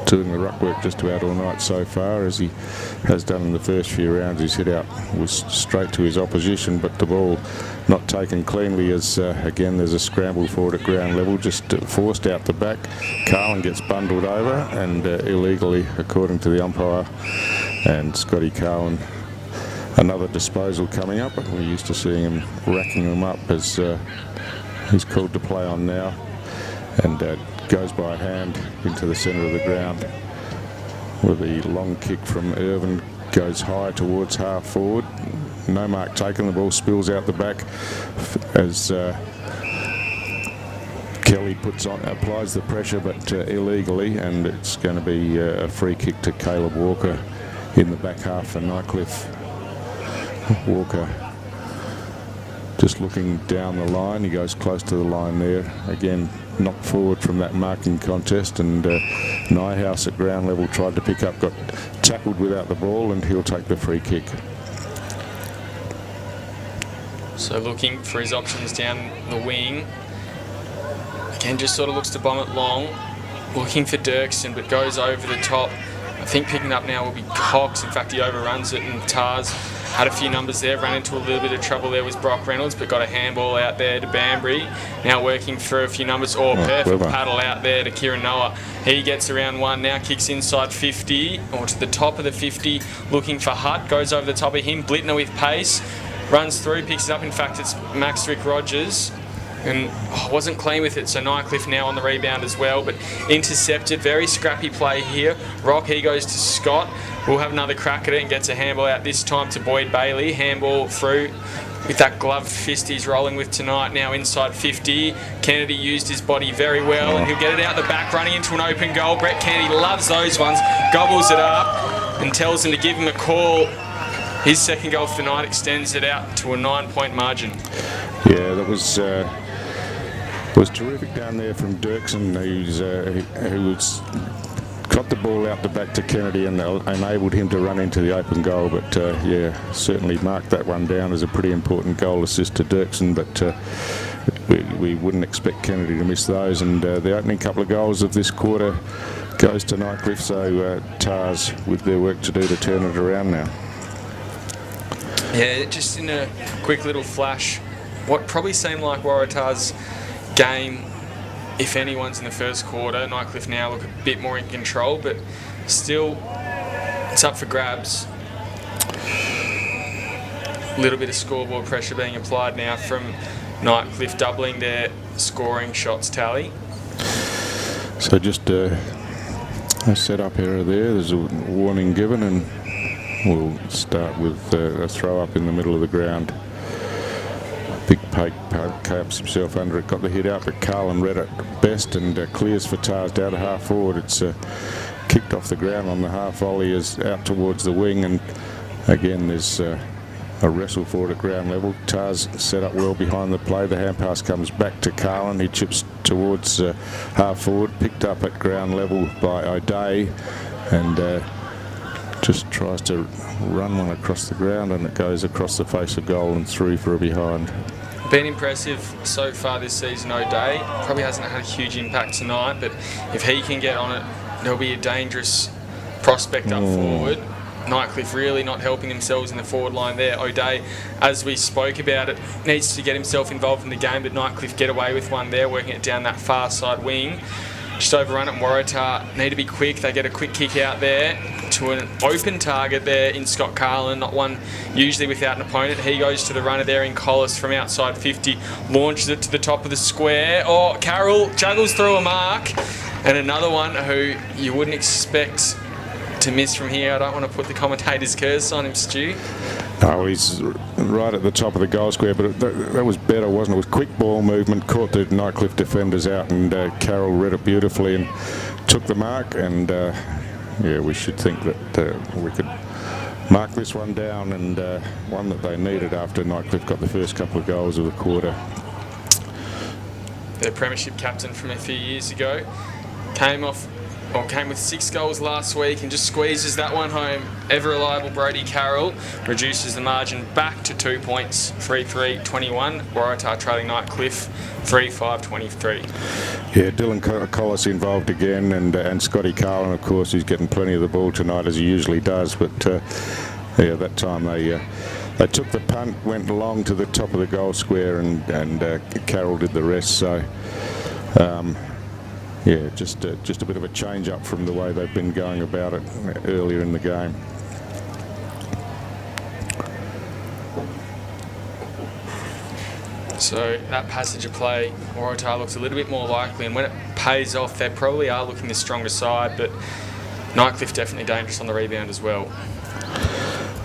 doing the ruck work just about all night so far, as he has done in the first few rounds. His hit out was straight to his opposition, but the ball not taken cleanly, as again there's a scramble forward at ground level, just forced out the back. Carlin gets bundled over, and illegally, according to the umpire, and Scotty Carlin, another disposal coming up. We're used to seeing him racking them up, as he's called to play on now, and goes by hand into the centre of the ground with the long kick from Irvin, goes high towards half forward. No mark taken, the ball spills out the back as Kelly applies the pressure, but illegally, and it's going to be a free kick to Caleb Walker in the back half for Nightcliff. Walker just looking down the line, he goes close to the line there. Again, knocked forward from that marking contest, and Nyhouse at ground level tried to pick up, got tackled without the ball, and he'll take the free kick. So looking for his options down the wing. Again, just sort of looks to bomb it long. Looking for Dirksen, but goes over the top. I think picking up now will be Cox. In fact, he overruns it, and Tars had a few numbers there. Ran into a little bit of trouble there with Brock Reynolds, but got a handball out there to Banbury. Now working for a few numbers. Perfect paddle out there to Kieran Noah. He gets around one now, kicks inside 50, or to the top of the 50, looking for Hutt. Goes over the top of him. Blittner with pace. Runs through, picks it up. In fact, it's Max Rick Rogers, and wasn't clean with it, so Nightcliff now on the rebound as well, but intercepted. Very scrappy play here. Rock, he goes to Scott. We'll have another crack at it, and gets a handball out this time to Boyd Bailey. Handball through with that gloved fist he's rolling with tonight. Now inside 50. Kennedy used his body very well, and he'll get it out the back, running into an open goal. Brett Kennedy loves those ones. Gobbles it up and tells him to give him a call. His second goal for the night extends it out to a 9-point margin. Yeah, that was terrific down there from Dirksen, who got the ball out the back to Kennedy and enabled him to run into the open goal. But yeah, certainly marked that one down as a pretty important goal assist to Dirksen. But we wouldn't expect Kennedy to miss those. And the opening couple of goals of this quarter goes to Nightcliff. So Tars with their work to do to turn it around now. Yeah, just in a quick little flash, what probably seemed like Waratah's game, if anyone's in the first quarter. Nightcliff now look a bit more in control, but still it's up for grabs. A little bit of scoreboard pressure being applied now from Nightcliff, doubling their scoring shots tally. So just a set-up error there. There's a warning given, and we'll start with a throw up in the middle of the ground. Big Pake caps himself under it, got the hit out, but Carlin read it best and clears for Tars down to half forward. It's kicked off the ground on the half volley, is out towards the wing, and again there's a wrestle forward at ground level. Tars set up well behind the play. The hand pass comes back to Carlin. He chips towards half forward, picked up at ground level by O'Day, and just tries to run one across the ground, and it goes across the face of goal and through for a behind. Been impressive so far this season, O'Day. Probably hasn't had a huge impact tonight, but if he can get on it, there'll be a dangerous prospect up forward. Nightcliff really not helping themselves in the forward line there. O'Day, as we spoke about it, needs to get himself involved in the game, but Nightcliff get away with one there, working it down that far side wing. just overrun it. Waratah need to be quick. They get a quick kick out there to an open target there in Scott Carlin, not one usually without an opponent. He goes to the runner there in Collis from outside 50, launches it to the top of the square. Oh, Carroll juggles through a mark, and another one who you wouldn't expect to miss from here. I don't want to put the commentator's curse on him, Stu. No, he's right at the top of the goal square, but that was better, wasn't it? It was quick ball movement, caught the Nightcliff defenders out, and Carroll read it beautifully and took the mark. And yeah, we should think that we could mark this one down, and one that they needed after Nightcliff got the first couple of goals of the quarter. The premiership captain from a few years ago came with 6 goals last week and just squeezes that one home. Ever reliable Brodie Carroll reduces the margin back to 2 points, 3-3-21. Waratah trailing Nightcliff 3-5-23. Yeah, Dylan Collis involved again, and Scotty Carlin, of course, who's getting plenty of the ball tonight as he usually does. But yeah, that time they took the punt, went along to the top of the goal square, and Carroll did the rest. So. Yeah, just a bit of a change up from the way they've been going about it earlier in the game. So that passage of play, Waratah looks a little bit more likely, and when it pays off, they probably are looking the stronger side, but Nightcliff definitely dangerous on the rebound as well.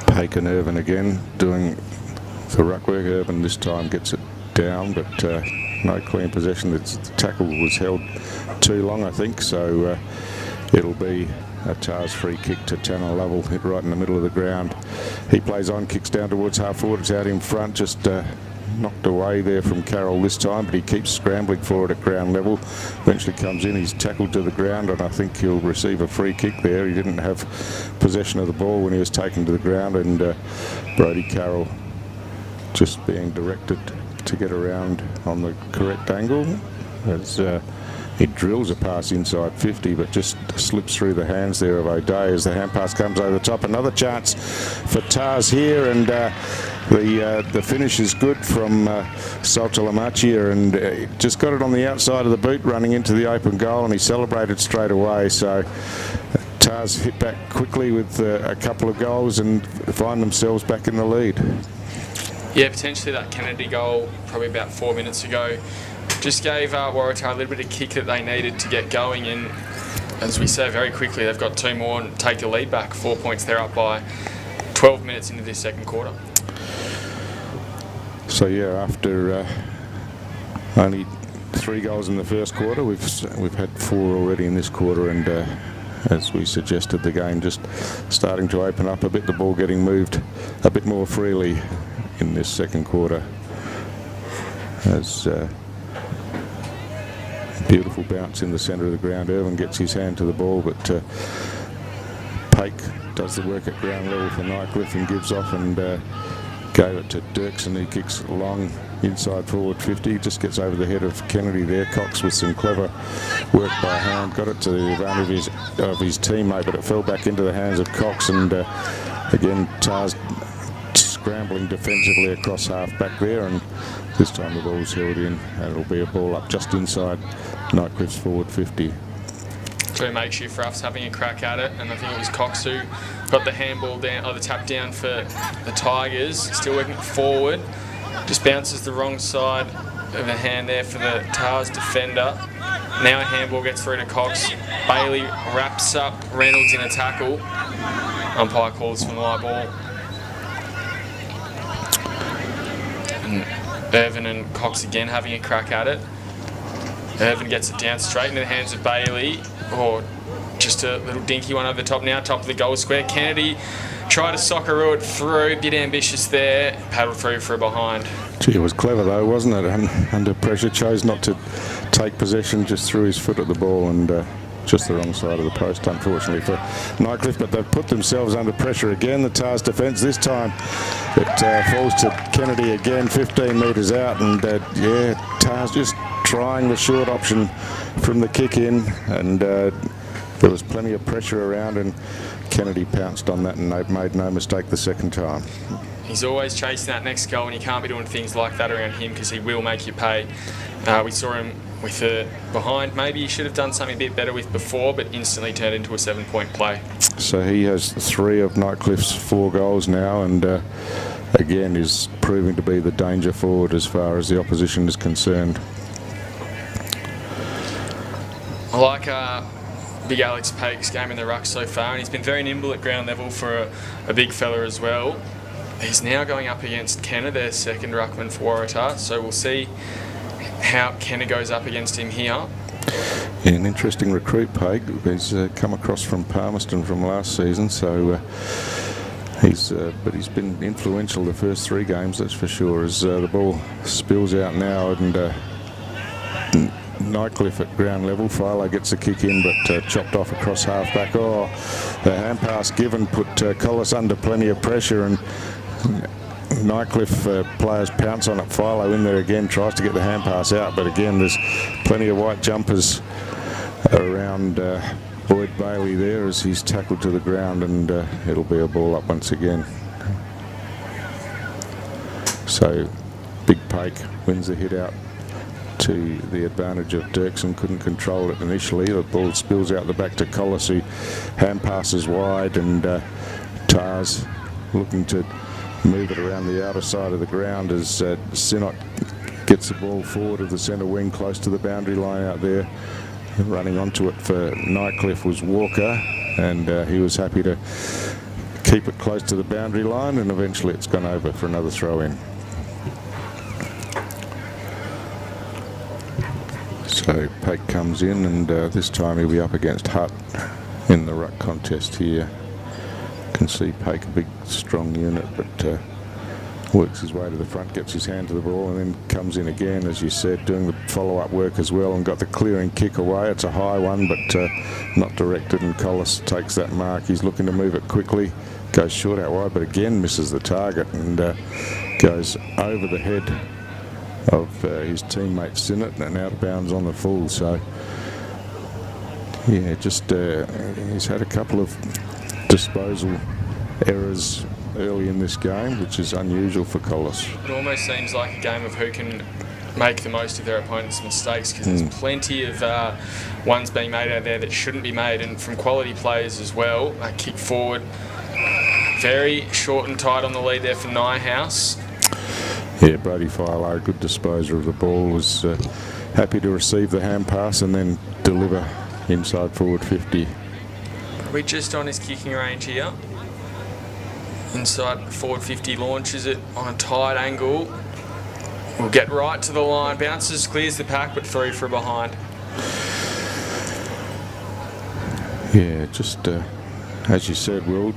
Pake and Irvin again doing the ruck work. Irvin this time gets it down, but no clean possession. The tackle was held too long, I think, so it'll be a Tars free kick to Tanner Lovell, hit right in the middle of the ground. He plays on, kicks down towards half forward. It's out in front, just knocked away there from Carroll this time, but he keeps scrambling for it at ground level. Eventually comes in, he's tackled to the ground, and I think he'll receive a free kick there. He didn't have possession of the ball when he was taken to the ground, and Brodie Carroll just being directed to get around on the correct angle as he drills a pass inside 50, but just slips through the hands there of O'Day as the hand pass comes over the top. Another chance for Tars here, and the finish is good from Saltalamacchia, and just got it on the outside of the boot running into the open goal, and he celebrated straight away. So Tars hit back quickly with a couple of goals and find themselves back in the lead. Yeah, potentially that Kennedy goal probably about 4 minutes ago just gave Waratah a little bit of kick that they needed to get going, and as we say very quickly, they've got 2 more and take the lead back. 4 points they're up by 12 minutes into this second quarter. So yeah, after only 3 goals in the first quarter, we've had 4 already in this quarter, and as we suggested, the game just starting to open up a bit, the ball getting moved a bit more freely in this second quarter. As beautiful bounce in the centre of the ground. Irvin gets his hand to the ball, but Pake does the work at ground level for Nightcliff and gives off, and gave it to Dirksen, who kicks long inside forward 50, just gets over the head of Kennedy there. Cox with some clever work by hand, got it to the advantage of his teammate, but it fell back into the hands of Cox, and again Tars scrambling defensively across half back there, and this time the ball's held in, and it'll be a ball up just inside Nightcliff's forward 50. 2 makeshift roughs having a crack at it, and I think it was Cox who got the handball down, or the tap down for the Tigers. Still working forward, just bounces the wrong side of the hand there for the Tars defender. Now a handball gets through to Cox. Bailey wraps up Reynolds in a tackle. Umpire calls for the live ball. And Irvin and Cox again having a crack at it. Irvin gets it down straight into the hands of Bailey. Or just a little dinky one over the top now, top of the goal square. Kennedy tried to socceroo it through, bit ambitious there, paddled through for a behind. Gee, it was clever though, wasn't it? And under pressure, chose not to take possession, just threw his foot at the ball, and just the wrong side of the post, unfortunately for Nightcliff. But they've put themselves under pressure again, the Tars defence. This time it falls to Kennedy again, 15 metres out, and yeah, Tars just trying the short option from the kick in, and there was plenty of pressure around, and Kennedy pounced on that and made no mistake the second time. He's always chasing that next goal, and you can't be doing things like that around him because he will make you pay. We saw him with it behind. Maybe he should have done something a bit better with before, but instantly turned into a 7-point play. So he has 3 of Nightcliff's 4 goals now, and again is proving to be the danger forward as far as the opposition is concerned. I like big Alex Pake's game in the ruck so far, and he's been very nimble at ground level for a big fella as well. He's now going up against Kenner, their second ruckman for Waratah, so we'll see how Kenner goes up against him here. Yeah, an interesting recruit, Pake. He's come across from Palmerston from last season, so but he's been influential the first 3 games, that's for sure. As the ball spills out now, and Nightcliff at ground level. Philo gets a kick in, but chopped off across half-back. Oh, the hand pass given put Collis under plenty of pressure, and Nightcliff players pounce on it. Philo in there again, tries to get the hand pass out, but again there's plenty of white jumpers around Boyd Bailey there as he's tackled to the ground, and it'll be a ball up once again. So Big Pake wins the hit out to the advantage of Dirksen. Couldn't control it initially. The ball spills out the back to Collis, who hand passes wide, and Tars looking to move it around the outer side of the ground as Sinnott gets the ball forward of the centre wing close to the boundary line out there. Running onto it for Nightcliff was Walker, and he was happy to keep it close to the boundary line, and eventually it's gone over for another throw in. So Pake comes in, and this time he'll be up against Hutt in the ruck contest here. Can see Pake, a big strong unit, but works his way to the front, gets his hand to the ball, and then comes in again, as you said, doing the follow-up work as well, and got the clearing kick away. It's a high one, but not directed, and Collis takes that mark. He's looking to move it quickly, goes short out wide, but again misses the target, and goes over the head of his teammate Sinnott and out of bounds on the full. So yeah, just he's had a couple of disposal errors early in this game, which is unusual for Collis. It almost seems like a game of who can make the most of their opponent's mistakes, because there's plenty of ones being made out there that shouldn't be made, and from quality players as well. Kick forward, very short and tight on the lead there for Nyhouse. Yeah, Brody Philo, good disposer of the ball, was happy to receive the hand pass and then deliver inside forward 50. We're just on his kicking range here. Inside forward 50, launches it on a tight angle. Will get right to the line, bounces, clears the pack, but through for behind. Yeah, just as you said, Will,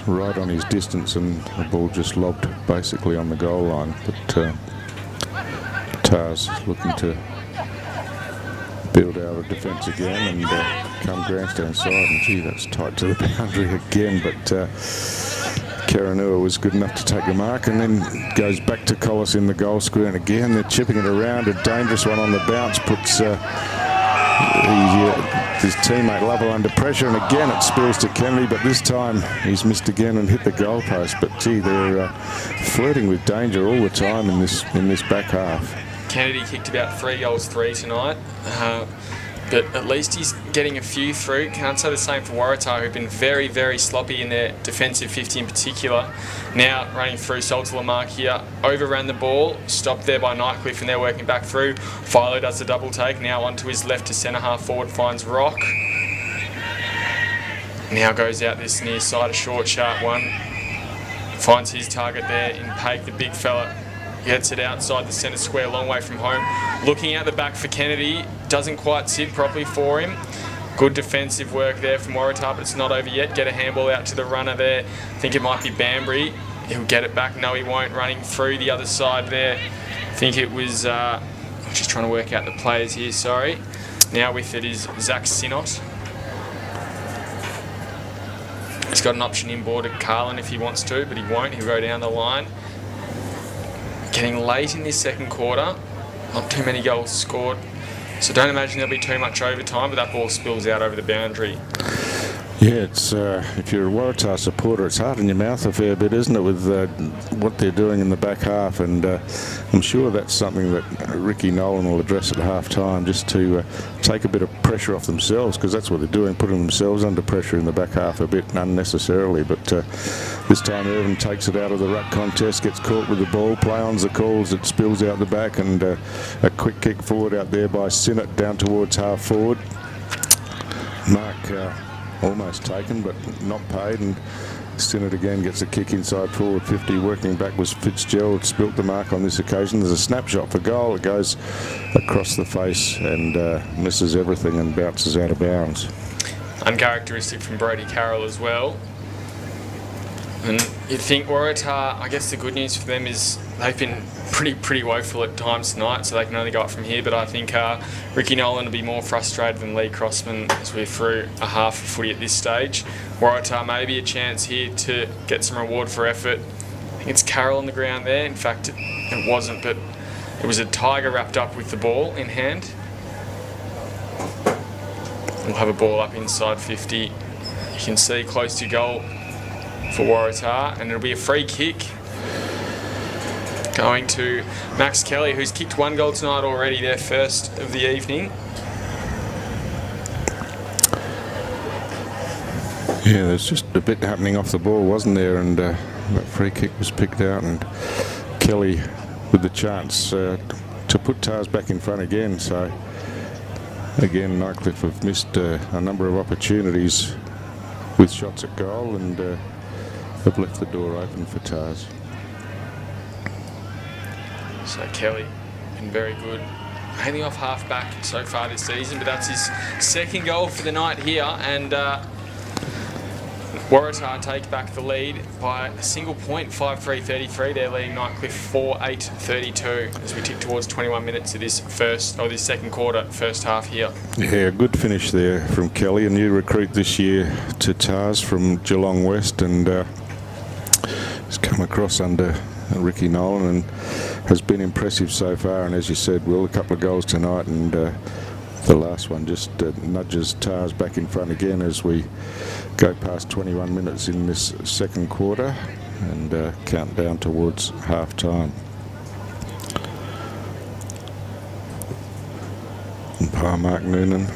right on his distance, and the ball just lobbed basically on the goal line. But Tars looking to build out a defence again and come grandstand side, and gee, that's tight to the boundary again, but Karanua was good enough to take the mark, and then goes back to Collis in the goal square, and again they're chipping it around. A dangerous one on the bounce puts his teammate Lovell under pressure, and again it spills to Kennedy, but this time he's missed again and hit the goalpost. But gee, they're flirting with danger all the time in this back half. Kennedy kicked about 3 goals 3 tonight, but at least he's getting a few through. Can't say the same for Waratah, who've been very, very sloppy in their defensive 50 in particular. Now running through Salter Lamarck here, overran the ball, stopped there by Nightcliff, and they're working back through. Philo does the double take, now onto his left to centre half forward, finds Rock. Now goes out this near side, a short, sharp one. Finds his target there in Pake, the big fella. Gets it outside the centre square, long way from home. Looking out the back for Kennedy, doesn't quite sit properly for him. Good defensive work there from Waratah, but it's not over yet. Get a handball out to the runner there. I think it might be Banbury. He'll get it back. No, he won't. Running through the other side there. I think it was, I'm just trying to work out the players here, sorry. Now with it is Zach Sinnott. He's got an option inboard at Carlin if he wants to, but he won't. He'll go down the line. Getting late in this second quarter, not too many goals scored, so don't imagine there'll be too much overtime, but that ball spills out over the boundary. Yeah, it's if you're a Waratah supporter, it's hard in your mouth a fair bit, isn't it, with what they're doing in the back half, and I'm sure that's something that Ricky Nolan will address at half-time, just to take a bit of pressure off themselves, because that's what they're doing, putting themselves under pressure in the back half a bit unnecessarily. But this time Irvin takes it out of the ruck contest, gets caught with the ball, play on the calls, it spills out the back, and a quick kick forward out there by Sinnott down towards half-forward. Mark almost taken but not paid, and Sinnott again gets a kick inside forward 50. Working back was Fitzgerald, spilt the mark on this occasion. There's a snapshot for goal. It goes across the face and misses everything and bounces out of bounds. Uncharacteristic from Brody Carroll as well. And you'd think Waratah, I guess the good news for them is they've been pretty woeful at times tonight, so they can only go up from here. But I think Ricky Nolan will be more frustrated than Lee Crossman as we're through a half of footy at this stage. Waratah maybe a chance here to get some reward for effort. I think it's Carroll on the ground there. In fact, it wasn't, but it was a Tiger wrapped up with the ball in hand. We'll have a ball up inside 50. You can see close to goal for Waratah, and it'll be a free kick going to Max Kelly, who's kicked one goal tonight already, their first of the evening. Yeah, there's just a bit happening off the ball, wasn't there? And that free kick was picked out, and Kelly with the chance to put Tars back in front again. So again, Nightcliff have missed a number of opportunities with shots at goal, and have left the door open for Tars. So Kelly been very good, mainly off half back so far this season, but that's his second goal for the night here, and Waratah take back the lead by a single point, 5-3-33. They're leading Nightcliff 4-8-32 as we tick towards 21 minutes of this second quarter, first half here. Yeah, good finish there from Kelly, a new recruit this year to Tars from Geelong West, and he's come across under Ricky Nolan and has been impressive so far. And as you said, Will, a couple of goals tonight, and the last one just nudges Tars back in front again as we go past 21 minutes in this second quarter and count down towards half-time. Umpire Mark Noonan,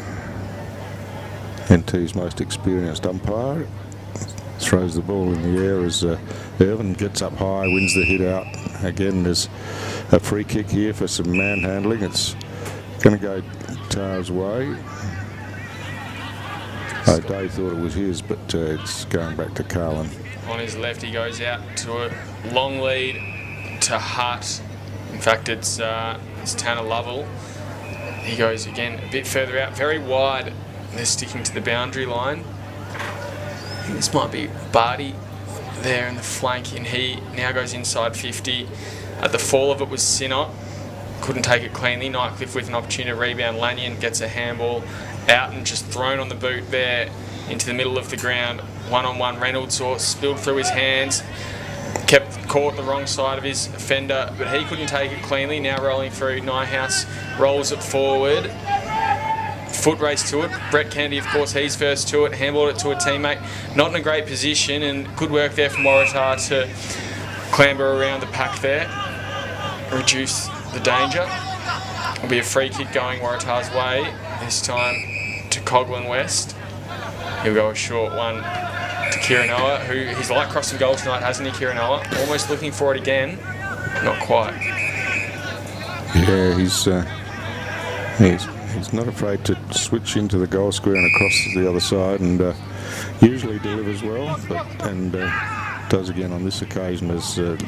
NT's most experienced umpire, throws the ball in the air as Irvin gets up high, wins the hit out. Again, there's a free kick here for some manhandling. It's going to go Tars' way. Dave thought it was his, but it's going back to Carlin. On his left, he goes out to a long lead to Hutt. In fact, it's Tanner Lovell. He goes again a bit further out, very wide. They're sticking to the boundary line. I think this might be Barty there in the flank, and he now goes inside 50. At the fall of it was Sinnott. Couldn't take it cleanly. Nightcliff with an opportunity to rebound. Lanyon gets a handball out and just thrown on the boot there into the middle of the ground. One-on-one, Reynolds saw spilled through his hands. Kept caught the wrong side of his offender, but he couldn't take it cleanly. Now rolling through, Nyhouse rolls it forward. Foot race to it. Brett Kennedy, of course, he's first to it. Handballed it to a teammate. Not in a great position, and good work there from Waratah to clamber around the pack there. Reduce the danger. It'll be a free kick going Waratah's way, this time to Coghlan West. He'll go a short one to Kirinoa, who he's like crossing goal tonight, hasn't he, Kirinoa? Almost looking for it again. Not quite. Yeah, he's not afraid to switch into the goal square and across to the other side, and usually delivers well, and does again on this occasion as a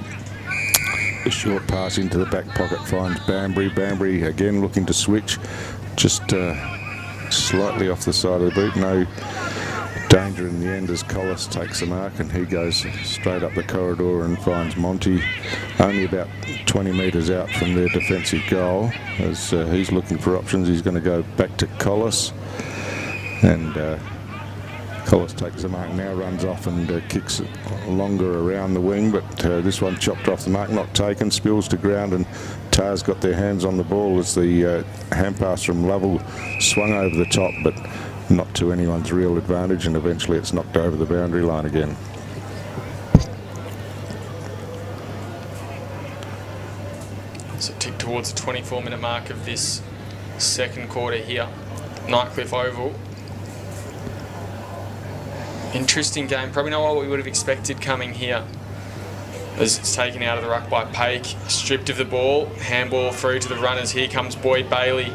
short pass into the back pocket finds Banbury. Banbury again looking to switch, just slightly off the side of the boot. No danger in the end as Collis takes the mark, and he goes straight up the corridor and finds Monty only about 20 metres out from their defensive goal. As he's looking for options, he's going to go back to Collis, and Collis takes the mark now, runs off and kicks it longer around the wing, but this one chopped off the mark, not taken, spills to ground, and Tars got their hands on the ball as the hand pass from Lovell swung over the top, but not to anyone's real advantage, and eventually it's knocked over the boundary line again. So tick towards the 24-minute mark of this second quarter here. Nightcliff Oval. Interesting game. Probably not what we would have expected coming here. As it's taken out of the ruck by Paik. Stripped of the ball. Handball through to the runners. Here comes Boyd Bailey.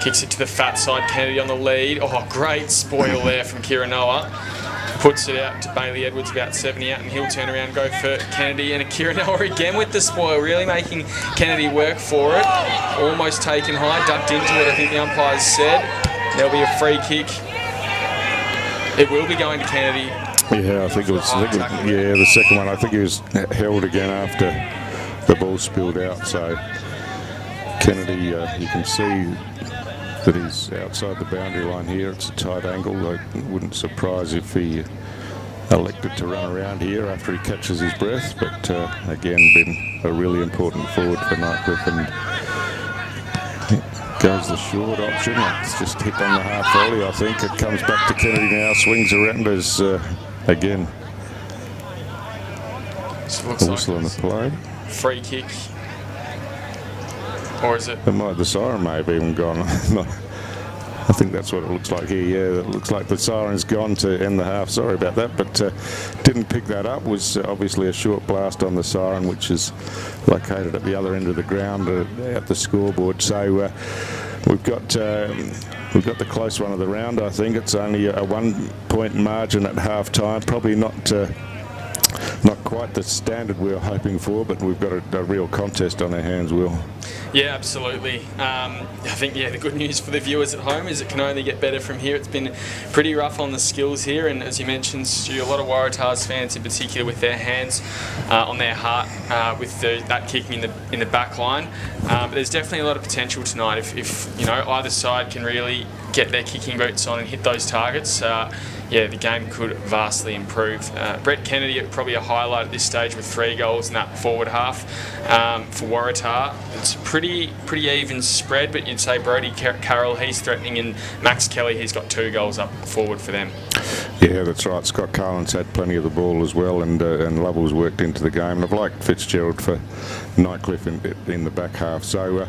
Kicks it to the fat side. Kennedy on the lead. Oh, great spoil there from Kiranoa. Puts it out to Bailey Edwards about 70 out, and he'll turn around, go for Kennedy, and a Kiranoa again with the spoil, really making Kennedy work for it. Almost taken high, ducked into it, I think the umpires said. There'll be a free kick. It will be going to Kennedy. Yeah, I think it was. The second one. I think he was held again after the ball spilled out. So Kennedy, you can see that he's outside the boundary line here. It's a tight angle. It wouldn't surprise if he elected to run around here after he catches his breath. But again, been a really important forward for Nightcliff, and goes the short option. It's just hit on the half volley, I think. It comes back to Kennedy now, swings around as again. So looks whistle like on the play. Free kick. Or is it? The siren may have even gone. I think that's what it looks like here. Yeah, it looks like the siren's gone to end the half. Sorry about that, but didn't pick that up. Was obviously a short blast on the siren, which is located at the other end of the ground at the scoreboard. So we've got the close one of the round. I think it's only a 1 point margin at half time. Probably not quite the standard we were hoping for, but we've got a real contest on our hands, Will. Yeah, absolutely. I think, the good news for the viewers at home is it can only get better from here. It's been pretty rough on the skills here, and as you mentioned, Stu, a lot of Waratahs fans in particular with their hands on their heart with that kicking in the back line. But there's definitely a lot of potential tonight if either side can really get their kicking boots on and hit those targets. The game could vastly improve. Brett Kennedy, probably a highlight at this stage with 3 goals in that forward half for Waratah. It's a pretty even spread, but you'd say Brodie Carroll, he's threatening, and Max Kelly, he's got 2 goals up forward for them. Yeah, that's right. Scott Carlin's had plenty of the ball as well, and Lovell's worked into the game. And I've liked Fitzgerald for Nightcliff in the back half. So,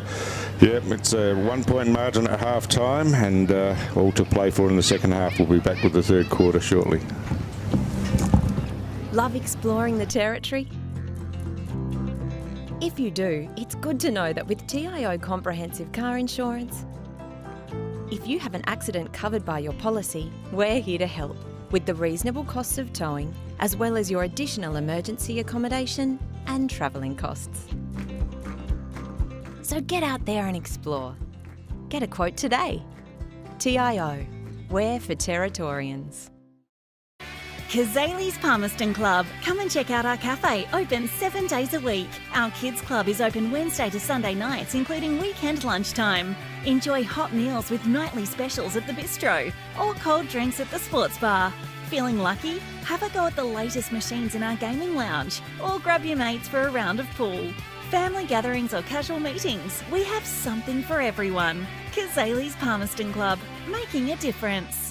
it's a 1 point margin at half time, and all to play for in the second half. We'll be back with the third quarter shortly. Love exploring the territory? If you do, it's good to know that with TIO Comprehensive Car Insurance, if you have an accident covered by your policy, we're here to help with the reasonable costs of towing, as well as your additional emergency accommodation and travelling costs. So get out there and explore. Get a quote today. TIO, we're for Territorians. Kazali's Palmerston Club. Come and check out our cafe, open 7 days a week. Our kids club is open Wednesday to Sunday nights, including weekend lunchtime. Enjoy hot meals with nightly specials at the bistro or cold drinks at the sports bar. Feeling lucky? Have a go at the latest machines in our gaming lounge or grab your mates for a round of pool. Family gatherings or casual meetings, we have something for everyone. Kazali's Palmerston Club, making a difference.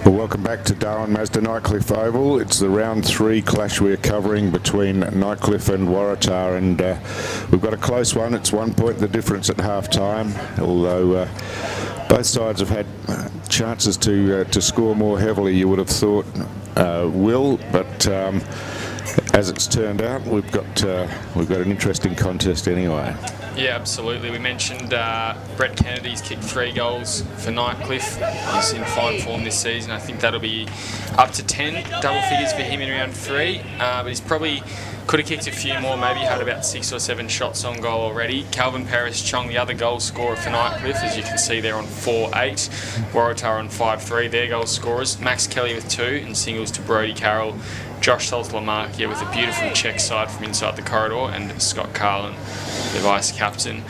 Well, welcome back to Darwin Mazda Nightcliff Oval. It's the round 3 clash we're covering between Nightcliff and Waratah, and we've got a close one. It's 1 point the difference at half time, although both sides have had chances to score more heavily, you would have thought, Will, but as it's turned out, we've got an interesting contest anyway. Yeah, absolutely. We mentioned Brett Kennedy's kicked 3 goals for Nightcliff. He's in fine form this season. I think that'll be up to 10 double figures for him in round 3. But he's probably could have kicked a few more, maybe had about 6 or 7 shots on goal already. Calvin Paris-Chong, the other goal scorer for Nightcliff, as you can see there on 4-8. Waratah on 5-3, their goal scorers. Max Kelly with 2 and singles to Brodie Carroll. Josh Saltlamarkia with a beautiful check side from inside the corridor, and Scott Carlin, the vice captain.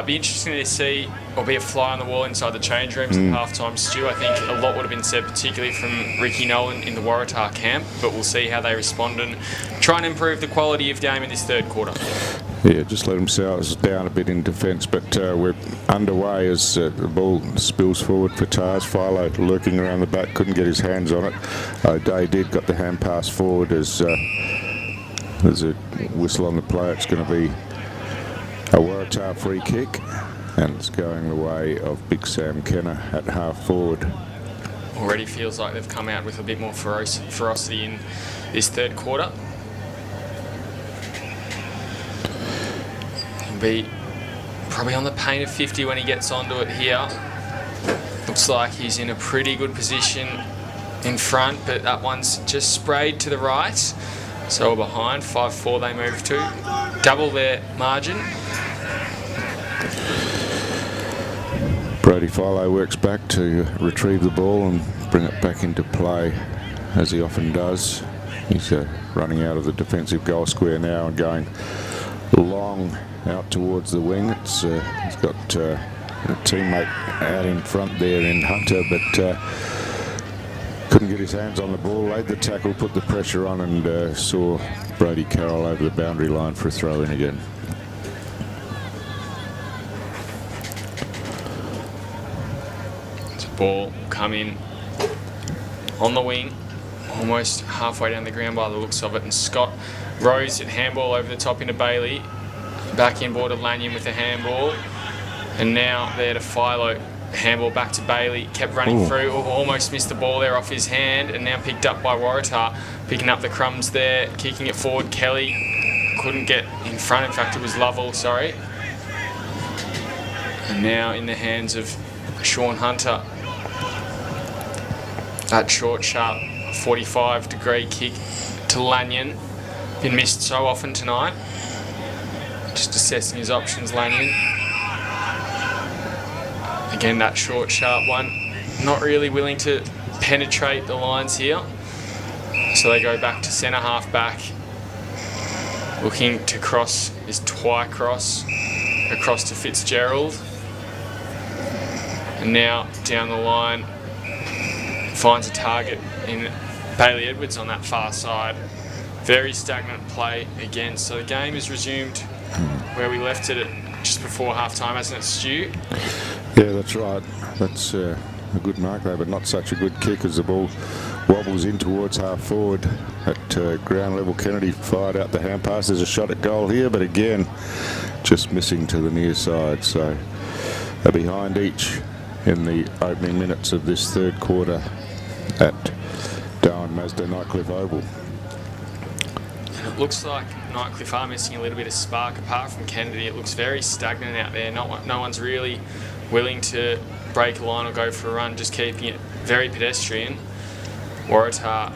Be interesting to see, or be a fly on the wall inside the change rooms at half-time, Stu. I think a lot would have been said, particularly from Ricky Nolan in the Waratah camp, but we'll see how they respond and try and improve the quality of game in this third quarter. Yeah, just let themselves down a bit in defence, but we're underway as the ball spills forward for Tars. Philo lurking around the back, couldn't get his hands on it. O'Day did, got the hand pass forward as there's a whistle on the play. It's going to be a Waratah free kick, and it's going the way of Big Sam Kenner at half forward. Already feels like they've come out with a bit more ferocity in this third quarter. He'll be probably on the paint of 50 when he gets onto it here. Looks like he's in a pretty good position in front, but that one's just sprayed to the right. So we're behind, 5-4 they move to. Double their margin. Brodie Philo works back to retrieve the ball and bring it back into play, as he often does. He's running out of the defensive goal square now and going long out towards the wing. He's got a teammate out in front there in Hunter, but couldn't get his hands on the ball, laid the tackle, put the pressure on, and saw Brodie Carroll over the boundary line for a throw in again. Ball come in on the wing, almost halfway down the ground by the looks of it, and Scott Rose at handball over the top into Bailey, back inboard to Lanyon with the handball, and now there to Philo, handball back to Bailey, kept running through, almost missed the ball there off his hand, and now picked up by Waratah, picking up the crumbs there, kicking it forward. Kelly couldn't get in front, in fact it was Lovell, sorry, and now in the hands of Sean Hunter. That short, sharp 45-degree kick to Lanyon. Been missed so often tonight. Just assessing his options, Lanyon. Again, that short, sharp one. Not really willing to penetrate the lines here. So they go back to centre half back. Looking to cross is Twycross across to Fitzgerald. And now down the line, finds a target in Bailey Edwards on that far side. Very stagnant play again. So the game is resumed where we left it at just before half time, hasn't it, Stu? Yeah, that's right. That's a good mark there, but not such a good kick as the ball wobbles in towards half forward at ground level. Kennedy fired out the hand pass. There's a shot at goal here, but again, just missing to the near side. So they're behind each in the opening minutes of this third quarter at Darwin Mazda Nightcliff Oval. It looks like Nightcliff are missing a little bit of spark. Apart from Kennedy, it looks very stagnant out there. No one's really willing to break a line or go for a run, just keeping it very pedestrian. Waratah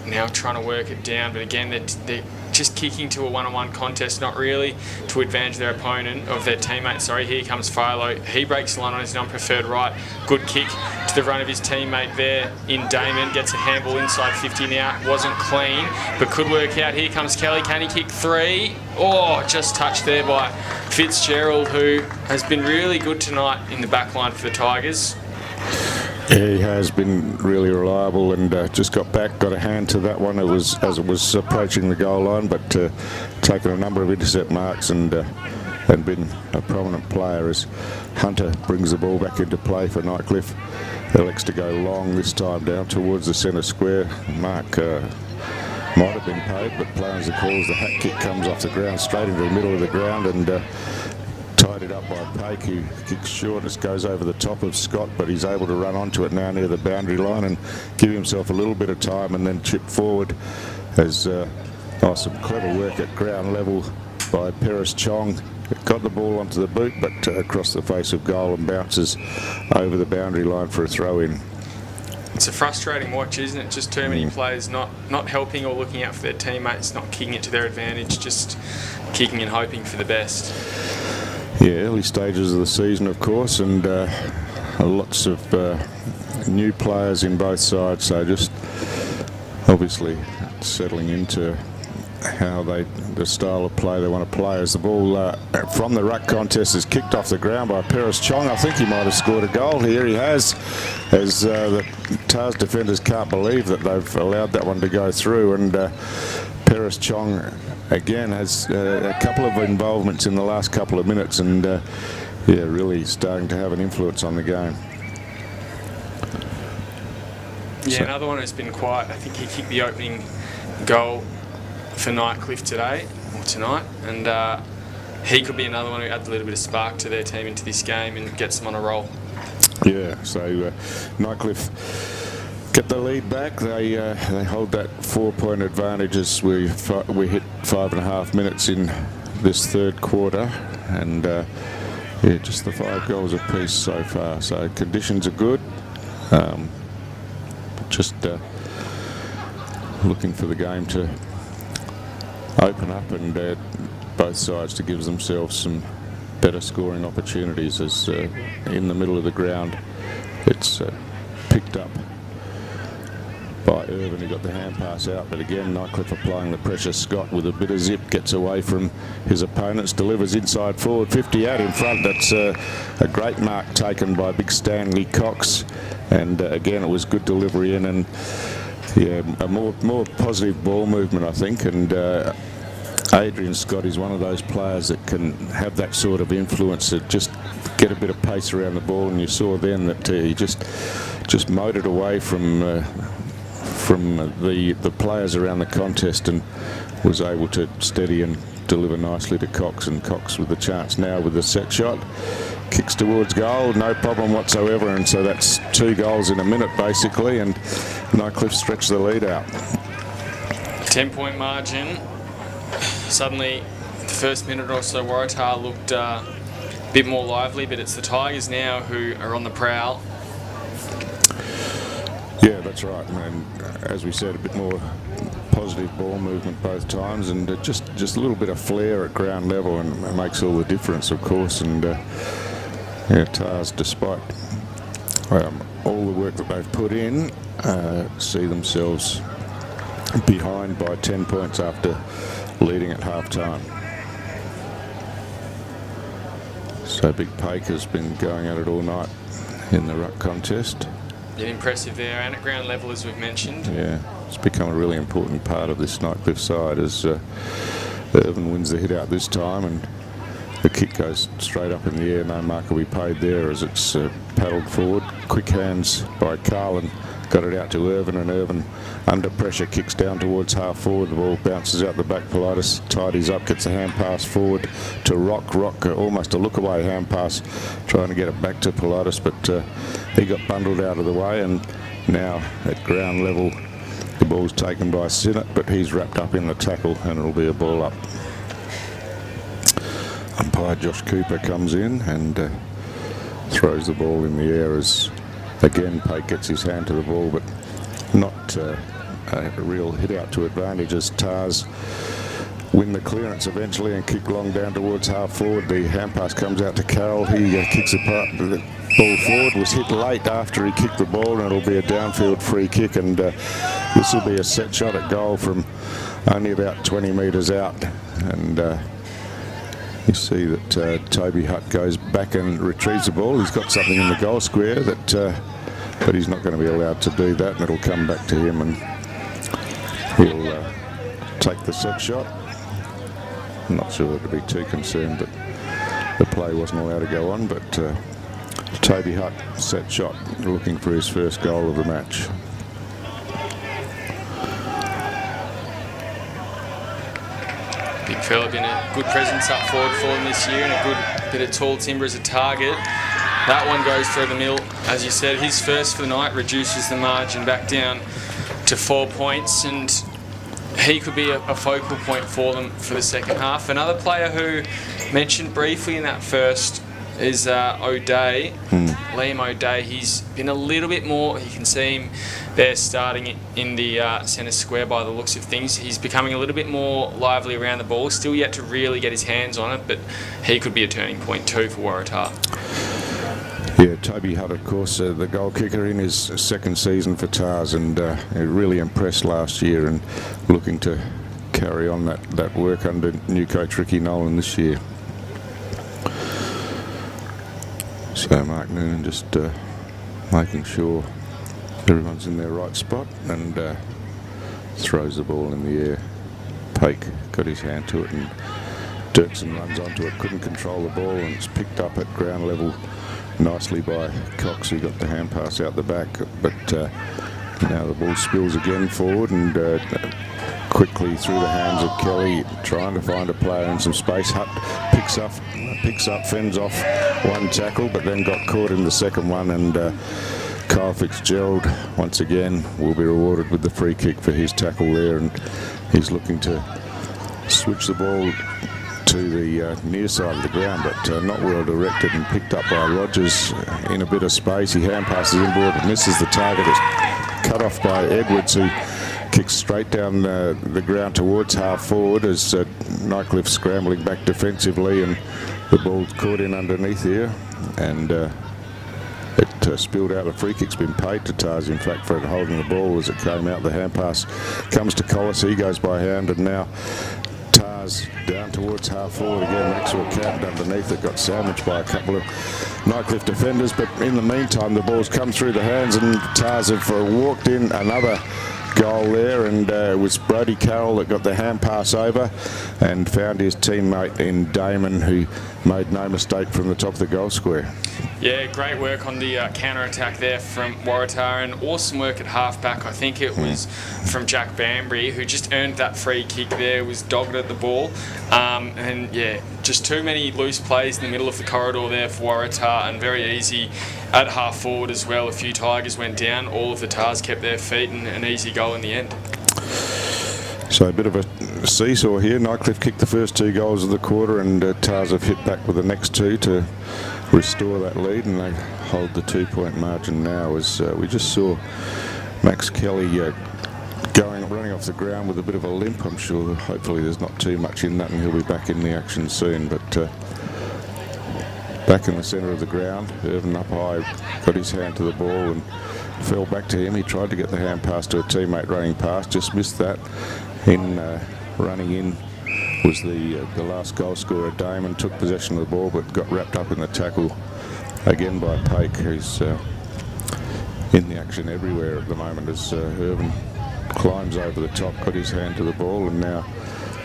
now trying to work it down, but again, they're just kicking to a one-on-one contest, not really to advantage their opponent, of their teammate. Sorry, here comes Philo. He breaks the line on his non-preferred right. Good kick to the run of his teammate there in Damon. Gets a handball inside 50 now. Wasn't clean, but could work out. Here comes Kelly. Can he kick 3? Oh, just touched there by Fitzgerald, who has been really good tonight in the back line for the Tigers. Yeah, he has been really reliable, and just got back, got a hand to that one. It was as it was approaching the goal line, but taken a number of intercept marks and been a prominent player as Hunter brings the ball back into play for Nightcliff. elects to go long this time down towards the centre square. Mark might have been paid, but playing the calls, the hat kick comes off the ground straight into the middle of the ground and tied it up by Pake, who kicks short. It goes over the top of Scott, but he's able to run onto it now near the boundary line and give himself a little bit of time and then chip forward as some clever work at ground level by Paris Chong. It got the ball onto the boot, but across the face of goal and bounces over the boundary line for a throw in. It's a frustrating watch, isn't it? Just too many players not helping or looking out for their teammates, not kicking it to their advantage, just kicking and hoping for the best. Yeah, early stages of the season, of course, and lots of new players in both sides, so just obviously settling into how the style of play they want to play. As the ball from the ruck contest is kicked off the ground by Paris Chong. I think he might have scored a goal here. He has, as the Tars defenders can't believe that they've allowed that one to go through. And Paris Chong again has a couple of involvements in the last couple of minutes, and yeah, really starting to have an influence on the game. Yeah, so another one who's been quiet. I think he kicked the opening goal for Nightcliff today, or tonight, and he could be another one who adds a little bit of spark to their team into this game and gets them on a roll. Yeah, so Nightcliff get the lead back. They hold that 4-point advantage as we hit 5.5 minutes in this third quarter, and yeah, just the 5 goals apiece so far. So conditions are good. Just looking for the game to open up and both sides to give themselves some better scoring opportunities, as in the middle of the ground it's picked up by Irvin, who got the hand pass out, but again Nightcliff applying the pressure. Scott with a bit of zip gets away from his opponents, delivers inside forward, 50 out in front. That's a great mark taken by big Stanley Cox, and again it was good delivery in, and yeah, a more positive ball movement, I think, and Adrian Scott is one of those players that can have that sort of influence, to just get a bit of pace around the ball, and you saw then that he just motored away from the players around the contest and was able to steady and deliver nicely to Cox, and Cox with the chance now with the set shot. Kicks towards goal, no problem whatsoever, and so that's 2 goals in a minute basically, and Nightcliff stretched the lead out. 10-point margin. Suddenly, the first minute or so, Waratah looked a bit more lively, but it's the Tigers now who are on the prowl. Yeah, that's right, and as we said, a bit more positive ball movement both times, and just a little bit of flair at ground level, and it makes all the difference, of course. And yeah, Tars, despite all the work that they've put in, see themselves behind by 10 points after leading at half-time. So Big Pake has been going at it all night in the ruck contest. Been impressive there, and at ground level, as we've mentioned. Yeah, it's become a really important part of this Nightcliff side, as Irvin wins the hit out this time, and the kick goes straight up in the air. No mark will be paid there as it's paddled forward. Quick hands by Carlin, got it out to Irvin, and Irvin under pressure kicks down towards half forward. The ball bounces out the back. Politis tidies up, gets a hand pass forward to Rock. Almost a look away hand pass, trying to get it back to Politis, but he got bundled out of the way, and now at ground level the ball's taken by Sinnott, but he's wrapped up in the tackle and it'll be a ball up. Umpire Josh Cooper comes in and throws the ball in the air, as again Pake gets his hand to the ball, but not a real hit out to advantage, as Tars win the clearance eventually and kick long down towards half forward. The hand pass comes out to Carroll. He kicks the ball forward, was hit late after he kicked the ball, and it'll be a downfield free kick, and this will be a set shot at goal from only about 20 metres out. And you see that Toby Hutt goes back and retrieves the ball. He's got something in the goal square, that, but he's not going to be allowed to do that, and it'll come back to him, and he'll take the set shot. I'm not sure that to be too concerned that the play wasn't allowed to go on, but Toby Hutt set shot, looking for his first goal of the match. Big fella, been a good presence up forward for them this year and a good bit of tall timber as a target. That one goes through the mill. As you said, his first for the night reduces the margin back down to 4 points, and he could be a focal point for them for the second half. Another player who mentioned briefly in that first is O'Day, Liam O'Day. He's been a little bit more, you can see him there starting in the centre square by the looks of things. He's becoming a little bit more lively around the ball, still yet to really get his hands on it, but he could be a turning point too for Waratah. Yeah, Toby Hutt, of course, the goal kicker in his second season for Tars, and he really impressed last year, and looking to carry on that work under new coach Ricky Nolan this year. So Mark Noonan just making sure everyone's in their right spot, and throws the ball in the air. Pake got his hand to it, and Dirksen runs onto it, couldn't control the ball, and it's picked up at ground level nicely by Cox, who got the hand pass out the back. But now the ball spills again forward, and quickly through the hands of Kelly, trying to find a player in some space. Hutt picks up, fends off one tackle, but then got caught in the second one, and Kyle Fitzgerald once again will be rewarded with the free kick for his tackle there, and he's looking to switch the ball to the near side of the ground, but not well directed, and picked up by Rogers in a bit of space. He hand passes inboard, but misses the target. It's cut off by Edwards, who kicks straight down the ground towards half forward as Nightcliff scrambling back defensively, and the ball's caught in underneath here, and it spilled out. A free kick's been paid to Tars, in fact, for holding the ball as it came out. The hand pass comes to Collis, he goes by hand, and now Tars down towards half forward again, next to a cabinet underneath it, got sandwiched by a couple of Nightcliff defenders, but in the meantime the ball's come through the hands, and Tars have walked in another goal there, and it was Brodie Carroll that got the hand pass over and found his teammate in Damon, who made no mistake from the top of the goal square. Yeah, great work on the counter-attack there from Waratah, and awesome work at half-back. I think it was from Jack Banbury, who just earned that free kick there, was dogged at the ball. And yeah, just too many loose plays in the middle of the corridor there for Waratah, and very easy at half-forward as well. A few Tigers went down, all of the Tars kept their feet, and an easy goal in the end. So a bit of a seesaw here. Nightcliff kicked the first 2 goals of the quarter, and Tars have hit back with the next 2 to restore that lead, and they hold the 2-point margin now, as we just saw Max Kelly running off the ground with a bit of a limp. I'm sure hopefully there's not too much in that, and he'll be back in the action soon. But back in the centre of the ground, Irvin up high, got his hand to the ball and fell back to him. He tried to get the hand pass to a teammate running past, just missed that. Running in was the last goal scorer, Damon, took possession of the ball but got wrapped up in the tackle again by Pake, who's in the action everywhere at the moment, as Irvin climbs over the top, got his hand to the ball, and now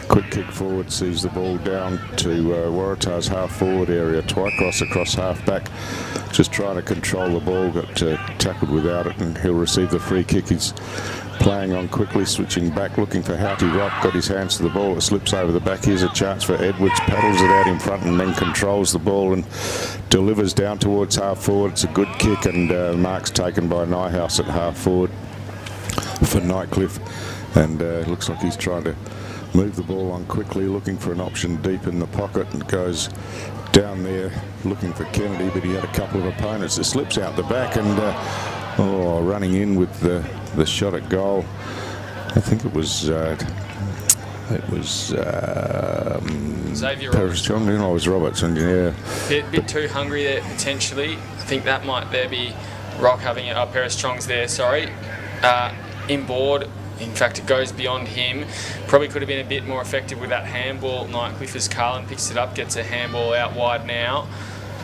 quick kick forward sees the ball down to Waratah's half forward area. Twycross across half back, just trying to control the ball, got tackled without it, and he'll receive the free kick. He's playing on quickly, switching back, looking for Houty Rock, got his hands to the ball, it slips over the back. Here's a chance for Edwards, paddles it out in front and then controls the ball and delivers down towards half forward. It's a good kick, and marks taken by Nyhouse at half forward for Nightcliff, and looks like he's trying to move the ball on quickly, looking for an option deep in the pocket, and goes down there looking for Kennedy, but he had a couple of opponents. It slips out the back, and running in with the shot at goal. I think it was Xavier Robertson. It was Robertson, yeah. Bit too hungry there potentially. I think that might there be Rock having it. Paris Strong's there, sorry. Inboard. In fact, it goes beyond him. Probably could have been a bit more effective with that handball. Nightcliff, as Carlin picks it up, gets a handball out wide now.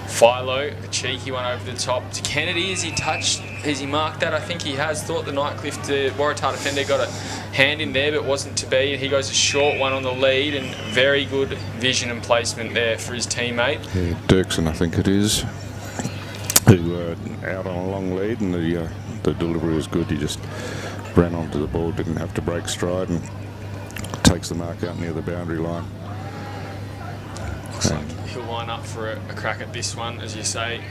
Philo, a cheeky one over the top to Kennedy. Has he marked that? I think he has. Thought the Nightcliff, the Waratah defender, got a hand in there, but wasn't to be. He goes a short one on the lead, and very good vision and placement there for his teammate. Yeah, Dirksen, I think it is. who were out on a long lead, and the delivery was good. He just ran onto the ball, didn't have to break stride, and takes the mark out near the boundary line. Looks like he'll line up for a crack at this one, as you say.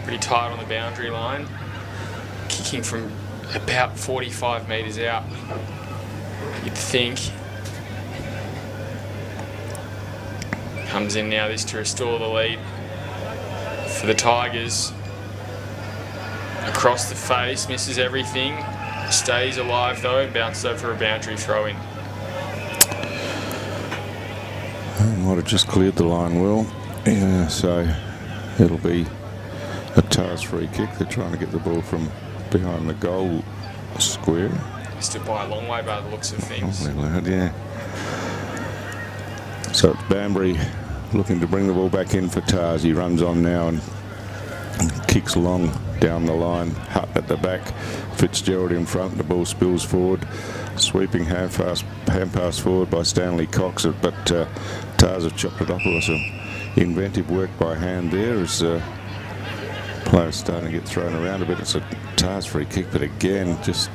Pretty tight on the boundary line. Kicking from about 45 metres out, you'd think. Comes in now, this to restore the lead for the Tigers. Across the face, misses everything. Stays alive though, and bounces over for a boundary throw in. Might have just cleared the line well. Yeah, so it'll be a TARS free kick. They're trying to get the ball from behind the goal square. Missed it by a long way by the looks of things. Oh, loud, yeah. So it's Banbury looking to bring the ball back in for TARS. He runs on now and kicks long down the line. Hutt at the back, Fitzgerald in front. The ball spills forward. Sweeping hand pass forward by Stanley Cox, but TARS have chopped it up. It was some inventive work by hand there as players starting to get thrown around a bit. It's a TARS free kick, but again, just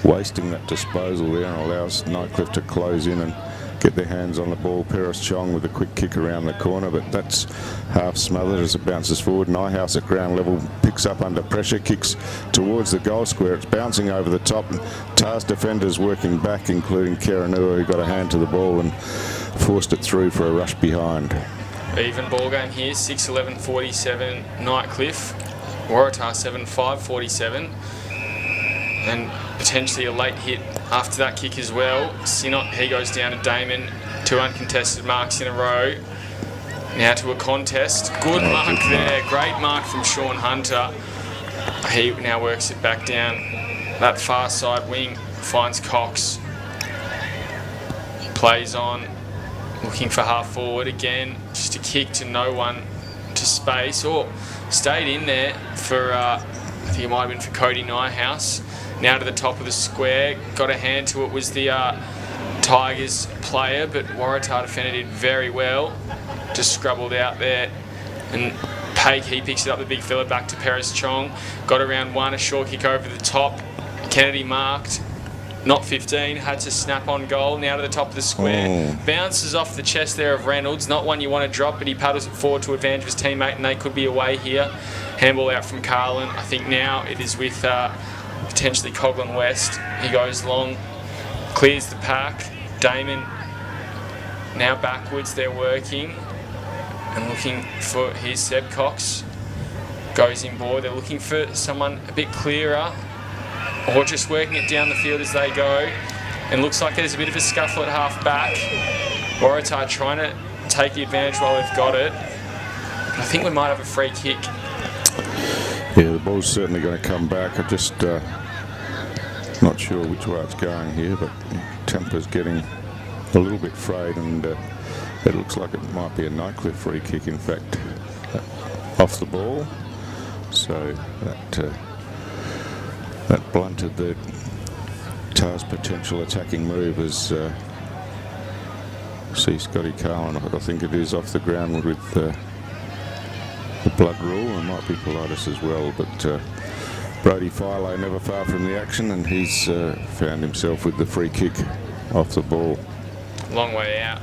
wasting that disposal there, and allows Nightcliff to close in and get their hands on the ball. Paris Chong with a quick kick around the corner, but that's half smothered as it bounces forward. Nyhouse at ground level picks up under pressure, kicks towards the goal square. It's bouncing over the top, and TARS defenders working back, including Karanua, who got a hand to the ball and forced it through for a rush behind. Even ball game here, 6-11-47 Nightcliff. Waratah 7-5-47. And potentially a late hit after that kick as well. Sinnott, he goes down to Damon. 2 uncontested marks in a row. Now to a contest. Good mark there. Great mark from Sean Hunter. He now works it back down that far side wing. Finds Cox. He plays on. Looking for half forward again. Just a kick to no one to space. Or stayed in there for, I think it might have been for Cody Nyhouse. Now to the top of the square. Got a hand to it was the Tigers player, but Waratah defended it very well. Just scrabbled out there. And Paik, he picks it up, the big fella, back to Paris Chong. Got around one, a short kick over the top. Kennedy marked. Not 15, had to snap on goal. Now to the top of the square. Bounces off the chest there of Reynolds. Not one you want to drop, but he paddles it forward to advantage of his teammate, and they could be away here. Handball out from Carlin. I think now it is with potentially Coghlan West. He goes long, clears the pack. Damon now backwards, they're working and looking for his Seb Cox. Goes in board, they're looking for someone a bit clearer, or just working it down the field as they go. And looks like there's a bit of a scuffle at half back. Waratah trying to take the advantage while they've got it. But I think we might have a free kick. Yeah, the ball's certainly going to come back. I'm just not sure which way it's going here, but temper's getting a little bit frayed, and it looks like it might be a Nightcliff free kick, in fact, off the ball. So that blunted the TARS potential attacking move as see Scotty Carlin, I think it is, off the ground with the blood rule. It might be Politis as well, but Brody Philo never far from the action, and he's found himself with the free kick off the ball. Long way out.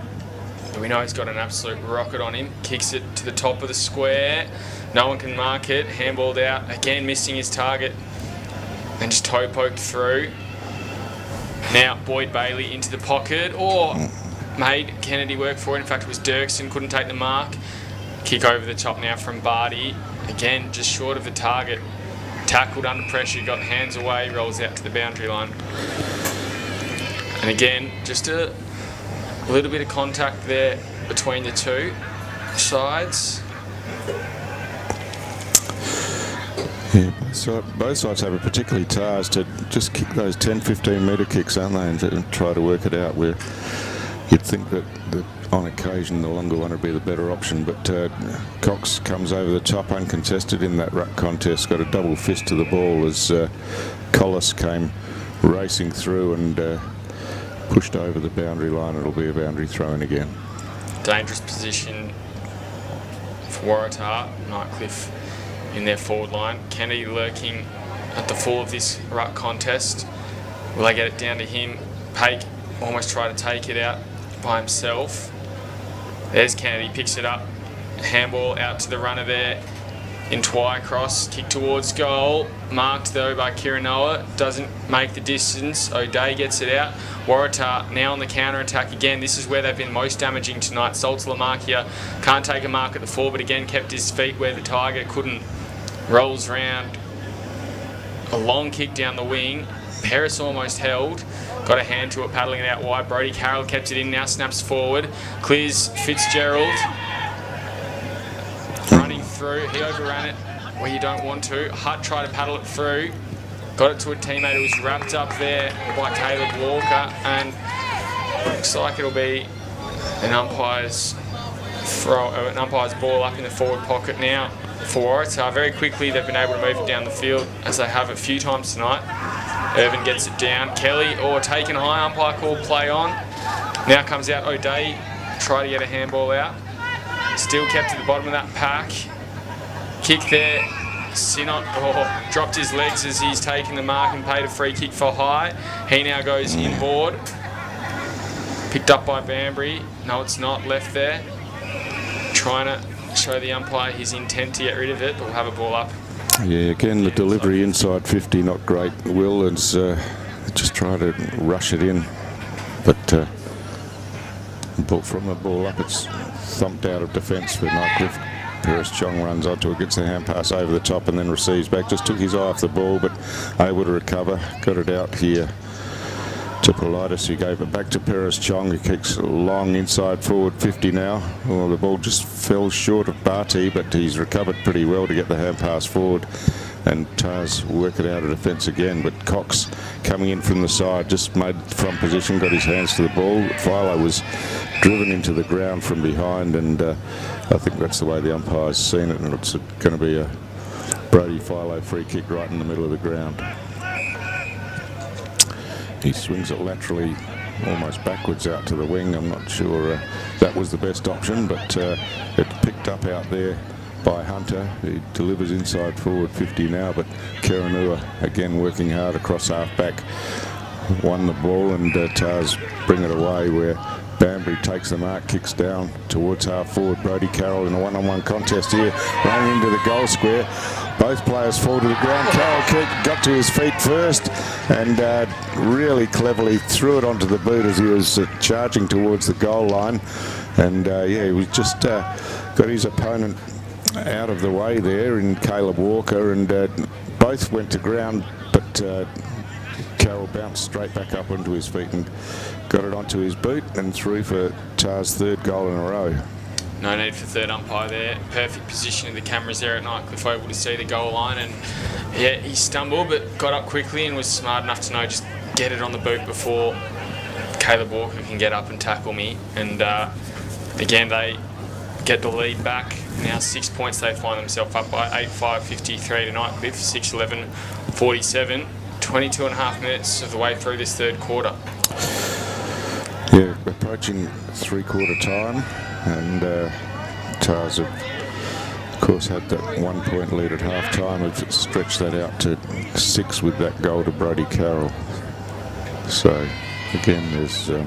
But we know he's got an absolute rocket on him. Kicks it to the top of the square. No one can mark it. Handballed out. Again, missing his target. And just toe poked through. Now Boyd Bailey into the pocket. Or made Kennedy work for it. In fact, it was Dirksen. Couldn't take the mark. Kick over the top now from Barty. Again, just short of the target. Tackled under pressure. Got hands away. Rolls out to the boundary line. And again, just a little bit of contact there between the two sides. Yeah, so both sides have it, particularly TARS, to just kick those 10-15 metre kicks, aren't they, and try to work it out, where you'd think that on occasion the longer one would be the better option, but Cox comes over the top uncontested in that ruck contest, got a double fist to the ball as Collis came racing through and pushed over the boundary line. It'll be a boundary throw-in again. Dangerous position for Waratah. Nightcliff in their forward line. Kennedy lurking at the fall of this ruck contest. Will they get it down to him? Pake almost tried to take it out by himself. There's Kennedy, picks it up. Handball out to the runner there. In cross, kick towards goal. Marked though by Kirinoa. Doesn't make the distance. O'Day gets it out. Waratah now on the counter attack again. This is where they've been most damaging tonight. Saltalamarkia can't take a mark at the fall, but again kept his feet where the Tiger couldn't. Rolls round. A long kick down the wing. Paris almost held. Got a hand to it, paddling it out wide. Brodie Carroll kept it in, now snaps forward. Clears Fitzgerald. Running through, he overran it where you don't want to. Hutt tried to paddle it through. Got it to a teammate who was wrapped up there by Caleb Walker, and looks like it'll be an umpire's ball up in the forward pocket now for Waratah. Very quickly they've been able to move it down the field, as they have a few times tonight. Irvin gets it down. Kelly, taken high, umpire called play on. Now comes out O'Day, try to get a handball out. Still kept at the bottom of that pack. Kick there. Sinot dropped his legs as he's taken the mark and paid a free kick for high. He now goes inboard. Picked up by Banbury. No, it's not. Left there. Trying to show the umpire his intent to get rid of it, but we'll have a ball up. Yeah, again, the delivery inside 50, not great. Will is just trying to rush it in, but from the ball up, it's thumped out of defence for Nightcliff. Paris Chong runs onto it, gets the hand pass over the top and then receives back. Just took his eye off the ball, but able to recover. Got it out here to Politis, who gave it back to Paris Chong, who kicks long inside forward 50 now. Well, the ball just fell short of Barty, but he's recovered pretty well to get the hand pass forward. And Tars work it out of defence again, but Cox coming in from the side, just made from position, got his hands to the ball. Philo was driven into the ground from behind, and I think that's the way the umpire's seen it, and it's going to be a Brodie Philo free kick right in the middle of the ground. He swings it laterally, almost backwards out to the wing. I'm not sure that was the best option, but it's picked up out there by Hunter. He delivers inside forward 50 now, but Karanua again working hard across half back. Won the ball, and Tars bring it away where Banbury takes the mark, kicks down towards half forward. Brodie Carroll in a one-on-one contest here, running into the goal square. Both players fall to the ground. Carroll got to his feet first and really cleverly threw it onto the boot as he was charging towards the goal line. And yeah, he was just got his opponent out of the way there in Caleb Walker, and both went to ground, but Carroll bounced straight back up onto his feet and got it onto his boot and through for Tar's third goal in a row. No need for third umpire there. Perfect position of the cameras there at Nightcliff, able to see the goal line, and yeah, he stumbled but got up quickly and was smart enough to know just get it on the boot before Caleb Walker can get up and tackle me. And again, they get the lead back. Now 6 points, they find themselves up by 8-5-53 to Nightcliff, 6-11-47. 22 and a half minutes of the way through this third quarter. Yeah, approaching three-quarter time, and Tars have, of course, had that 1 point lead at half-time. Have stretched that out to 6 with that goal to Brodie Carroll. So, again, there's a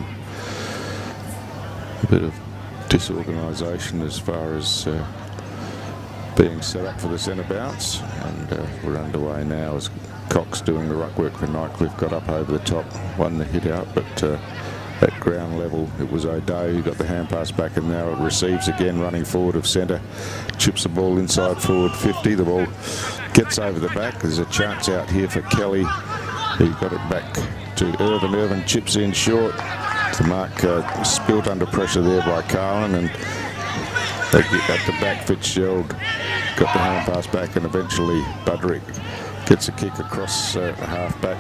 bit of disorganisation as far as being set up for the centre bounce, and we're underway now as Cox doing the ruck work for Nightcliff, got up over the top, won the hit out, but at ground level it was O'Day who got the hand pass back, and now it receives again, running forward of centre, chips the ball inside forward 50, the ball gets over the back. There's a chance out here for Kelly, he got it back to Irvin chips in short. The mark spilt under pressure there by Carlin, and at the back Fitzgerald got the hand pass back, and eventually Budrick gets a kick across half back.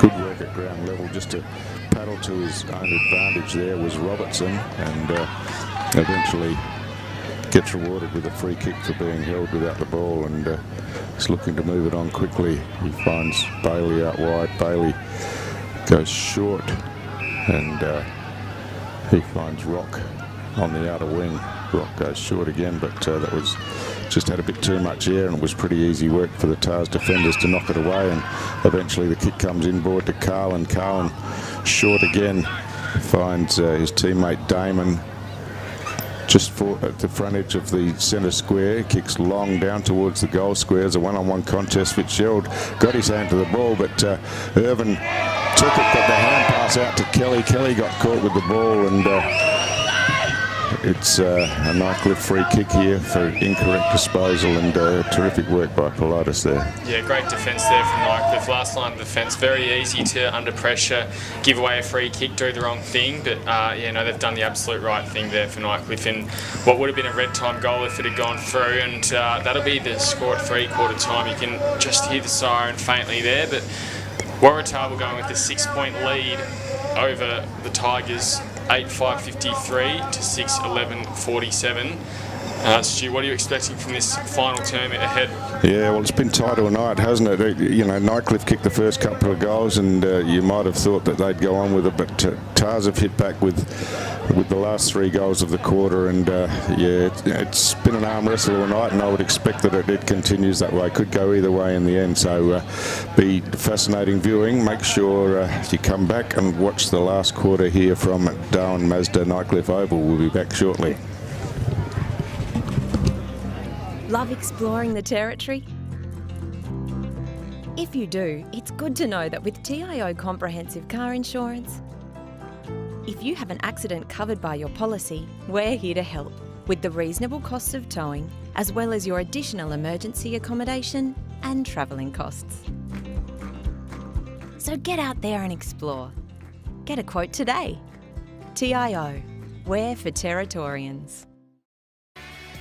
Good work at ground level just to paddle to his own advantage there was Robertson, and eventually gets rewarded with a free kick for being held without the ball, and is looking to move it on quickly. He finds Bailey out wide. Bailey goes short, and he finds Rock on the outer wing. Rock goes short again, but that was just had a bit too much air, and it was pretty easy work for the Tars defenders to knock it away, and eventually the kick comes inboard to Carlin. Carlin short again, finds his teammate Damon just at the front edge of the centre square, kicks long down towards the goal square. It's a one-on-one contest. Fitzgerald got his hand to the ball, but Irvin took it, got the hand pass out to Kelly. Kelly got caught with the ball, and it's a Nightcliff free kick here for incorrect disposal, and terrific work by Politis there. Yeah, great defence there from Nightcliff. Last line of defence, very easy to, under pressure, give away a free kick, do the wrong thing, but yeah, no, they've done the absolute right thing there for Nightcliff, and what would have been a red time goal if it had gone through, and that'll be the score at 3/4 time. You can just hear the siren faintly there, but Waratah will go with the 6-point lead over the Tigers, 8-5-53 to 6-11-47. Stu, what are you expecting from this final term ahead? Yeah, well, it's been tight all night, hasn't it? You know, Nightcliff kicked the first couple of goals, and you might have thought that they'd go on with it, but Tars have hit back with the last 3 goals of the quarter, and yeah, it's been an arm wrestle all night, and I would expect that it continues that way. Could go either way in the end, so be fascinating viewing. Make sure you come back and watch the last quarter here from Darwin Mazda Nightcliff Oval. We'll be back shortly. Love exploring the territory? If you do, it's good to know that with TIO Comprehensive Car Insurance, if you have an accident covered by your policy, we're here to help with the reasonable costs of towing, as well as your additional emergency accommodation and travelling costs. So get out there and explore. Get a quote today. TIO, we're for Territorians.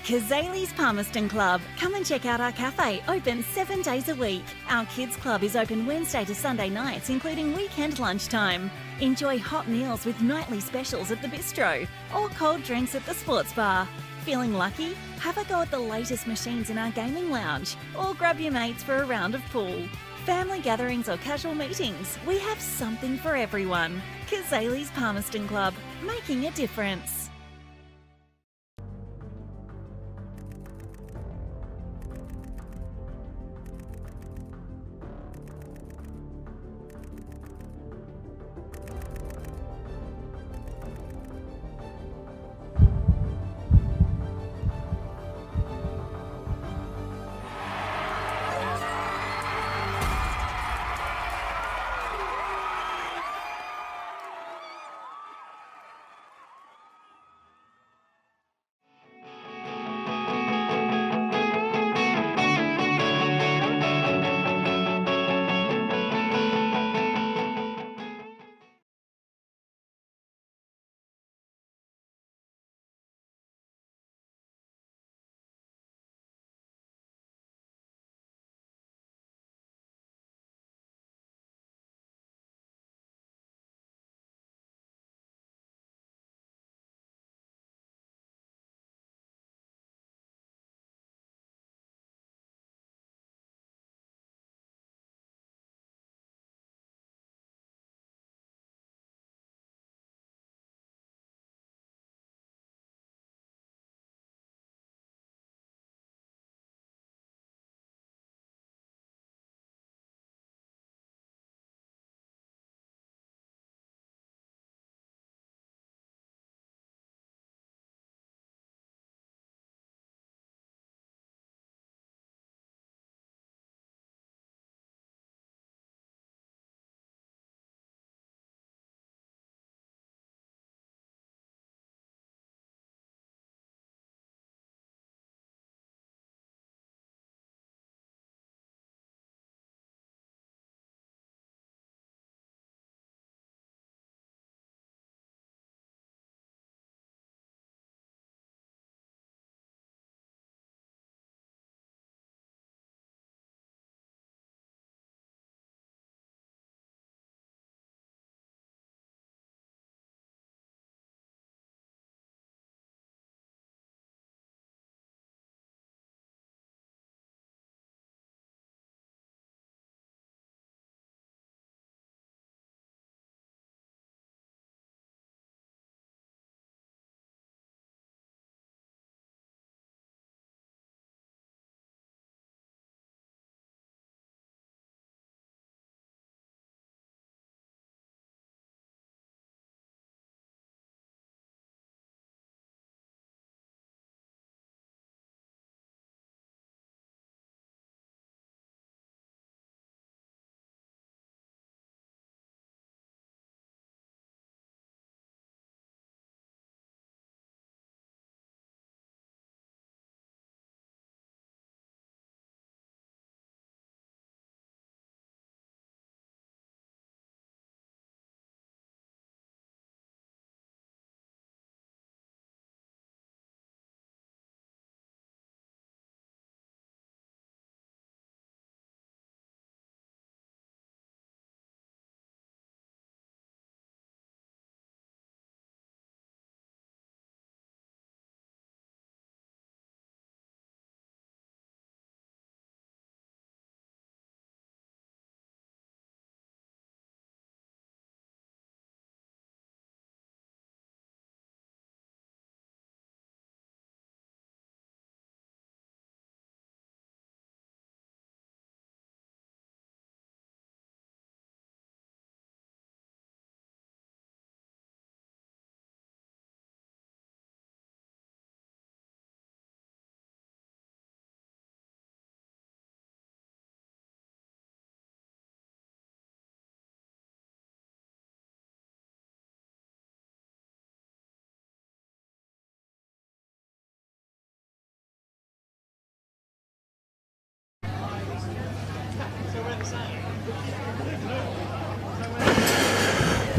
Kazali's Palmerston Club. Come and check out our cafe, open 7 days a week. Our kids club is open Wednesday to Sunday nights, including weekend lunchtime. Enjoy hot meals with nightly specials at the bistro, or cold drinks at the sports bar. Feeling lucky? Have a go at the latest machines in our gaming lounge, or grab your mates for a round of pool. Family gatherings or casual meetings, we have something for everyone. Kazali's Palmerston Club, making a difference.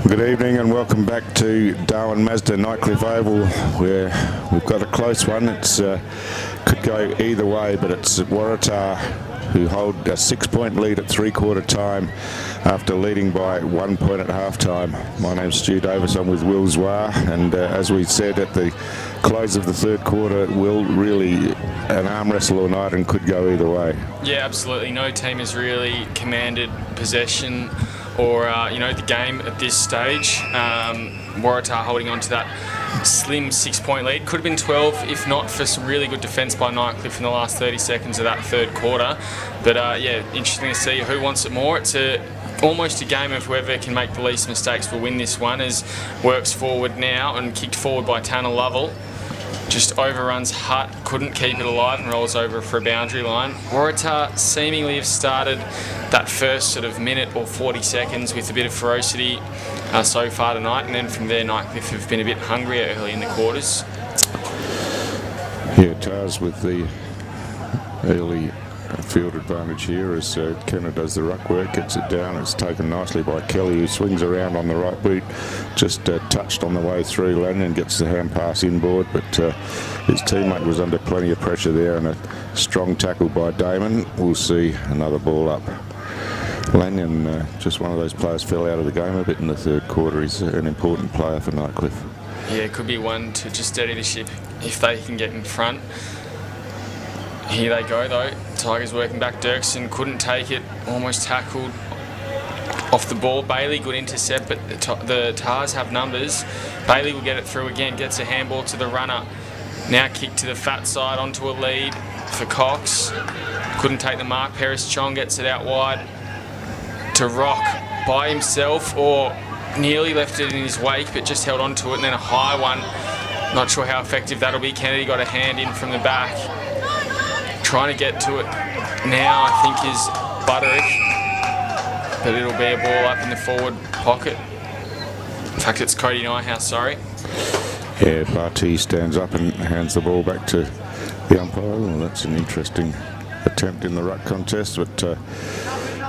Good evening and welcome back to Darwin Mazda Nightcliff Oval, where we've got a close one. It's could go either way, but it's Waratah who hold a 6-point lead at three-quarter time after leading by 1 point at half-time. My name's Stu Davis, I'm with Will Zwar, and as we said at the close of the third quarter, Will, really an arm wrestle all night and could go either way. Yeah, absolutely. No team has really commanded possession or the game at this stage. Waratah holding on to that slim 6-point lead. Could have been 12 if not for some really good defence by Nightcliff in the last 30 seconds of that third quarter. But yeah, interesting to see who wants it more. It's almost a game of whoever can make the least mistakes will win this one, as works forward now and kicked forward by Tanner Lovell. Just overruns Hutt, couldn't keep it alive and rolls over for a boundary line. Waratah seemingly have started that first sort of minute or 40 seconds with a bit of ferocity so far tonight, and then from there Nightcliff have been a bit hungrier early in the quarters. Yeah, Tars with the early field advantage here as Kenner does the ruck work, gets it down. It's taken nicely by Kelly, who swings around on the right boot, just touched on the way through. Lanyon gets the hand pass inboard, but his teammate was under plenty of pressure there, and a strong tackle by Damon. We'll see another ball up. Lanyon, just one of those players, fell out of the game a bit in the third quarter. He's an important player for Nightcliff. Yeah, it could be one to just steady the ship if they can get in front. Here they go though. Tigers working back. Dirksen couldn't take it, almost tackled off the ball. Bailey, good intercept, but the Tars have numbers. Bailey will get it through again, gets a handball to the runner. Now kick to the fat side onto a lead for Cox. Couldn't take the mark. Paris Chong gets it out wide to Rock by himself, or nearly left it in his wake, but just held on to it, and then a high one. Not sure how effective that'll be. Kennedy got a hand in from the back. Trying to get to it now, I think, is Butterick, but it'll be a ball up in the forward pocket. In fact, it's Cody Nyhouse, sorry. Yeah, Barty stands up and hands the ball back to the umpire. Well, that's an interesting attempt in the ruck contest, but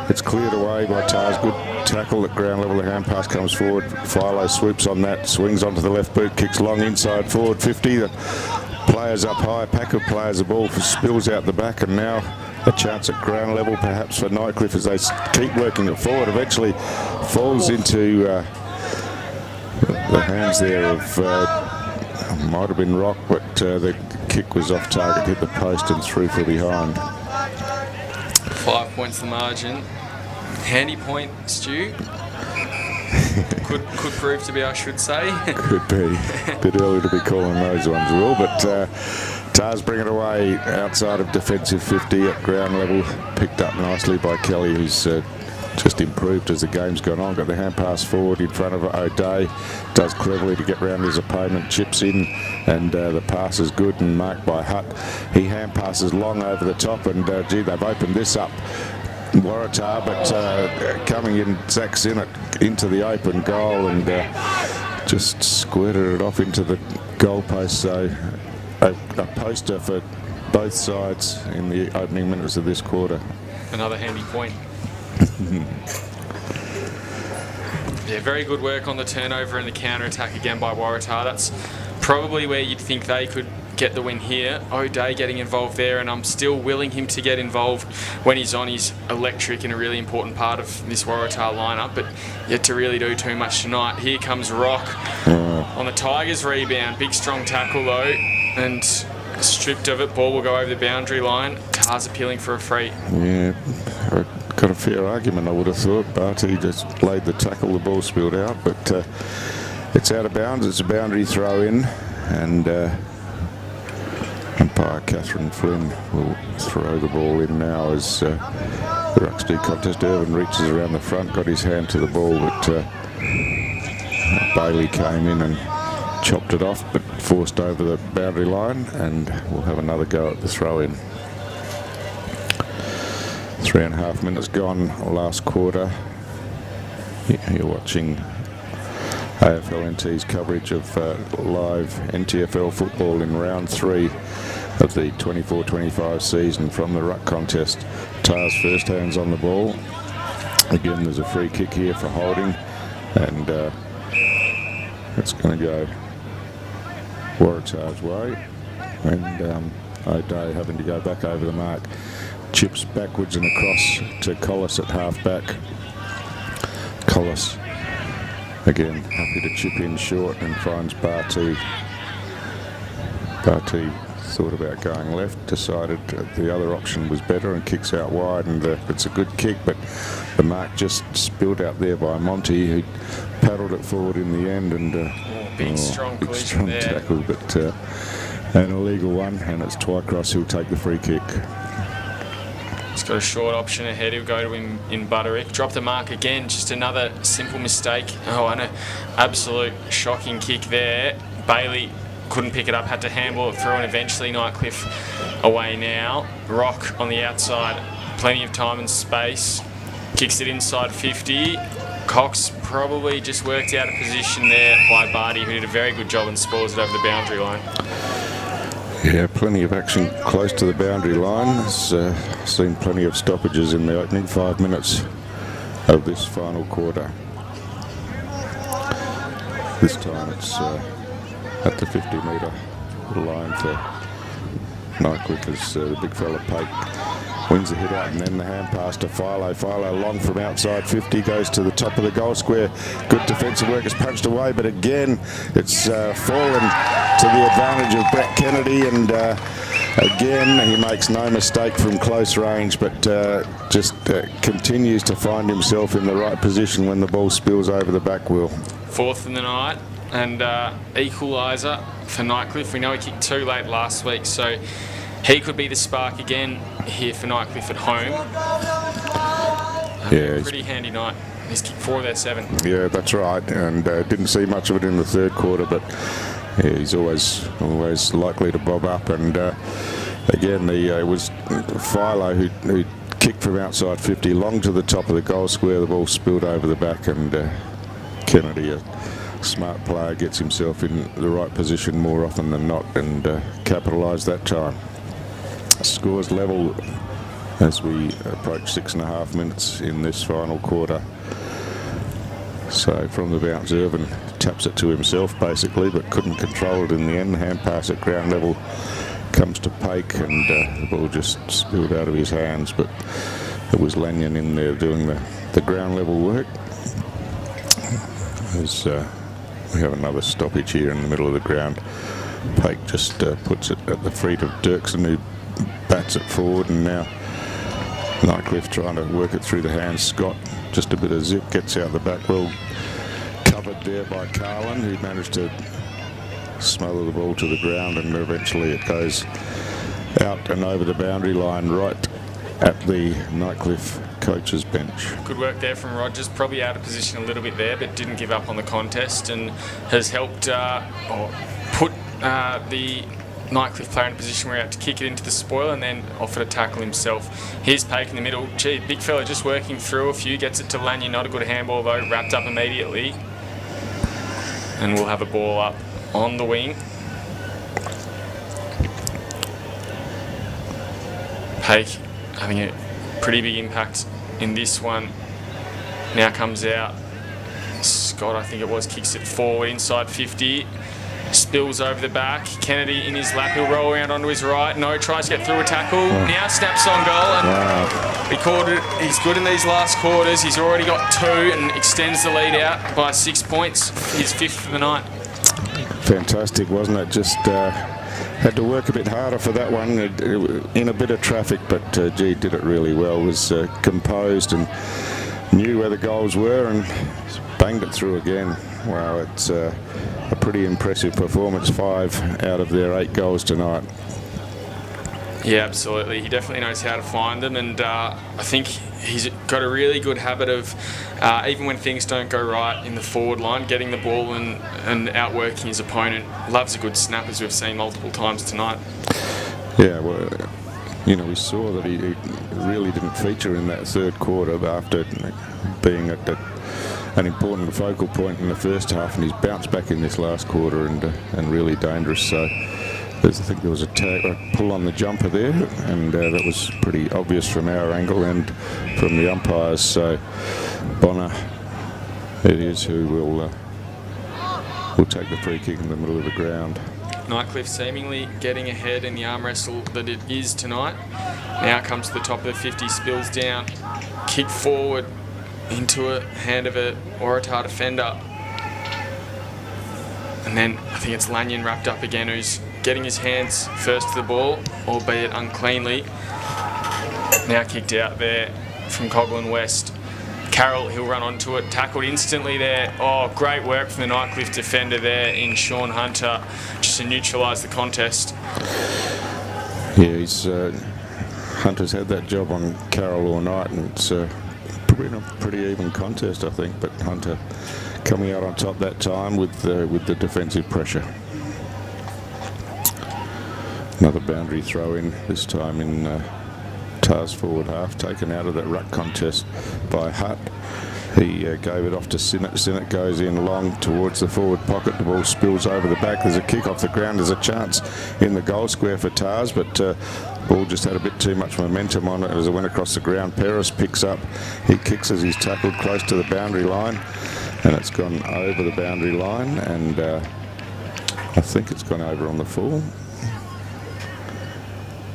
it's cleared away by Tars. Good tackle at ground level. The hand pass comes forward. Philo swoops on that, swings onto the left boot, kicks long inside forward 50. The players up high, pack of players, the ball spills out the back, and now a chance at ground level perhaps for Nightcliff as they keep working it forward. Eventually falls into the hands there of might have been Rock, but the kick was off target, hit the post and through for behind. 5 points the margin. Handy point, Stu. Could prove to be, I should say. Could be. A bit early to be calling those ones, Will, but Tars bring it away outside of defensive 50 at ground level. Picked up nicely by Kelly, who's just improved as the game's gone on. Got the hand pass forward in front of O'Day. Does cleverly to get round his opponent, chips in, and the pass is good and marked by Hutt. He hand passes long over the top, and gee, they've opened this up. Waratah, but coming in, Zach Sinnott into the open goal and just squirted it off into the goalpost. So a poster for both sides in the opening minutes of this quarter. Another handy point. Yeah, very good work on the turnover and the counter-attack again by Waratah. That's probably where you'd think they could get the win here. O'Day getting involved there, and I'm still willing him to get involved when he's on. He's electric and a really important part of this Waratah lineup, but yet to really do too much tonight. Here comes Rock on the Tigers rebound. Big strong tackle though, and stripped of it. Ball will go over the boundary line. Tars appealing for a free. Yeah, got a fair argument, I would have thought. Barty just laid the tackle, the ball spilled out, but it's out of bounds. It's a boundary throw in, and umpire Catherine Flynn will throw the ball in now as the rucksteady contest. Irvin reaches around the front, got his hand to the ball, but Bailey came in and chopped it off, but forced over the boundary line, and we'll have another go at the throw in. 3.5 minutes gone last quarter. You're watching AFL NT's coverage of live NTFL football in round 3 of the 24-25 season from the ruck contest. Tars first hands on the ball. Again, there's a free kick here for holding. and it's going to go Waratah's way, and O'Day having to go back over the mark. Chips backwards and across to Collis at half back. Collis again happy to chip in short and finds Barty. Barty thought about going left, decided the other option was better and kicks out wide, and it's a good kick, but the mark just spilled out there by Monty, who paddled it forward in the end, and big strong collision there. Tackle, but an illegal one, and it's Twycross who'll take the free kick. He's got a short option ahead. He'll go to him in Butterick. Drop the mark again. Just another simple mistake. Oh, and an absolute shocking kick there. Bailey couldn't pick it up, had to handball it through, and eventually Nightcliff away now. Rock on the outside. Plenty of time and space. Kicks it inside 50. Cox probably just worked out a position there by Barty, who did a very good job and spoils it over the boundary line. Yeah, plenty of action close to the boundary line. Seen plenty of stoppages in the opening 5 minutes of this final quarter. This time it's at the 50-metre line for Nightcliff as the big fella Pate wins the hit out, and then the hand pass to Philo. Philo long from outside 50, goes to the top of the goal square. Good defensive work, is punched away, but again it's fallen to the advantage of Brett Kennedy, and again he makes no mistake from close range, but just continues to find himself in the right position when the ball spills over the back wheel. Fourth in the night, and equaliser for Nightcliff. We know he kicked 2 late last week, so he could be the spark again here for Nightcliff at home. Yeah, pretty handy night. He's kicked 4 of their 7. Yeah, that's right, and didn't see much of it in the third quarter, but yeah, he's always likely to bob up. And again, it was Philo who kicked from outside 50, long to the top of the goal square. The ball spilled over the back, and Kennedy, a smart player, gets himself in the right position more often than not, and capitalised that time. Scores level as we approach 6.5 minutes in this final quarter. So from the bounce, Irvin taps it to himself basically, but couldn't control it in the end. Hand pass at ground level comes to Pake, and the ball just spilled out of his hands, but it was Lanyon in there doing the ground level work. As we have another stoppage here in the middle of the ground. Pake just puts it at the feet of Dirksen, who bats it forward, and now Nightcliff trying to work it through the hands. Scott, just a bit of zip, gets out the back. Well covered there by Carlin, who managed to smother the ball to the ground, and eventually it goes out and over the boundary line right at the Nightcliff coach's bench. Good work there from Rogers, probably out of position a little bit there, but didn't give up on the contest, and has helped put the Nightcliff player in a position where he had to kick it into the spoil and then offer to tackle himself. Here's Pake in the middle. Gee, big fella just working through a few, gets it to Lanyon, not a good handball though, wrapped up immediately. And we'll have a ball up on the wing. Pake having a pretty big impact in this one. Now comes out. Scott, I think it was, kicks it forward inside 50. Spills over the back. Kennedy in his lap. He'll roll around onto his right. No, tries to get through a tackle. Now snaps on goal, and he called it. He's good in these last quarters. He's already got 2 and extends the lead out by 6 points. His 5th of the night. Fantastic, wasn't it? Just had to work a bit harder for that one in a bit of traffic, but gee, did it really well. Was composed and knew where the goals were and banged it through again. Wow, it's a pretty impressive performance. 5 out of their 8 goals tonight. Yeah, absolutely. He definitely knows how to find them, and I think he's got a really good habit of, even when things don't go right in the forward line, getting the ball and outworking his opponent. Loves a good snap, as we've seen multiple times tonight. Yeah, well, you know, we saw that he really didn't feature in that third quarter after being at an important focal point in the first half, and he's bounced back in this last quarter and really dangerous. So I think there was a pull on the jumper there, and that was pretty obvious from our angle and from the umpires. So Bonner it is who will take the free kick in the middle of the ground. Nightcliff seemingly getting ahead in the arm wrestle that it is tonight. Now comes to the top of the 50, spills down, kick forward into a hand of a Waratah defender. And then I think it's Lanyon wrapped up again, who's getting his hands first to the ball, albeit uncleanly. Now kicked out there from Coghlan West. Carroll, he'll run onto it, tackled instantly there. Oh, great work from the Nightcliff defender there in Sean Hunter, just to neutralise the contest. Yeah, Hunter's had that job on Carroll all night, and it's been a pretty even contest, I think. But Hunter coming out on top that time with the defensive pressure. Another boundary throw in, this time in Tar's forward half, taken out of that ruck contest by Hutt. He gave it off to Sinnott. Sinnott goes in long towards the forward pocket. The ball spills over the back. There's a kick off the ground. There's a chance in the goal square for Tars, but ball just had a bit too much momentum on it as it went across the ground. Peris picks up. He kicks as he's tackled close to the boundary line, and it's gone over the boundary line, and I think it's gone over on the full.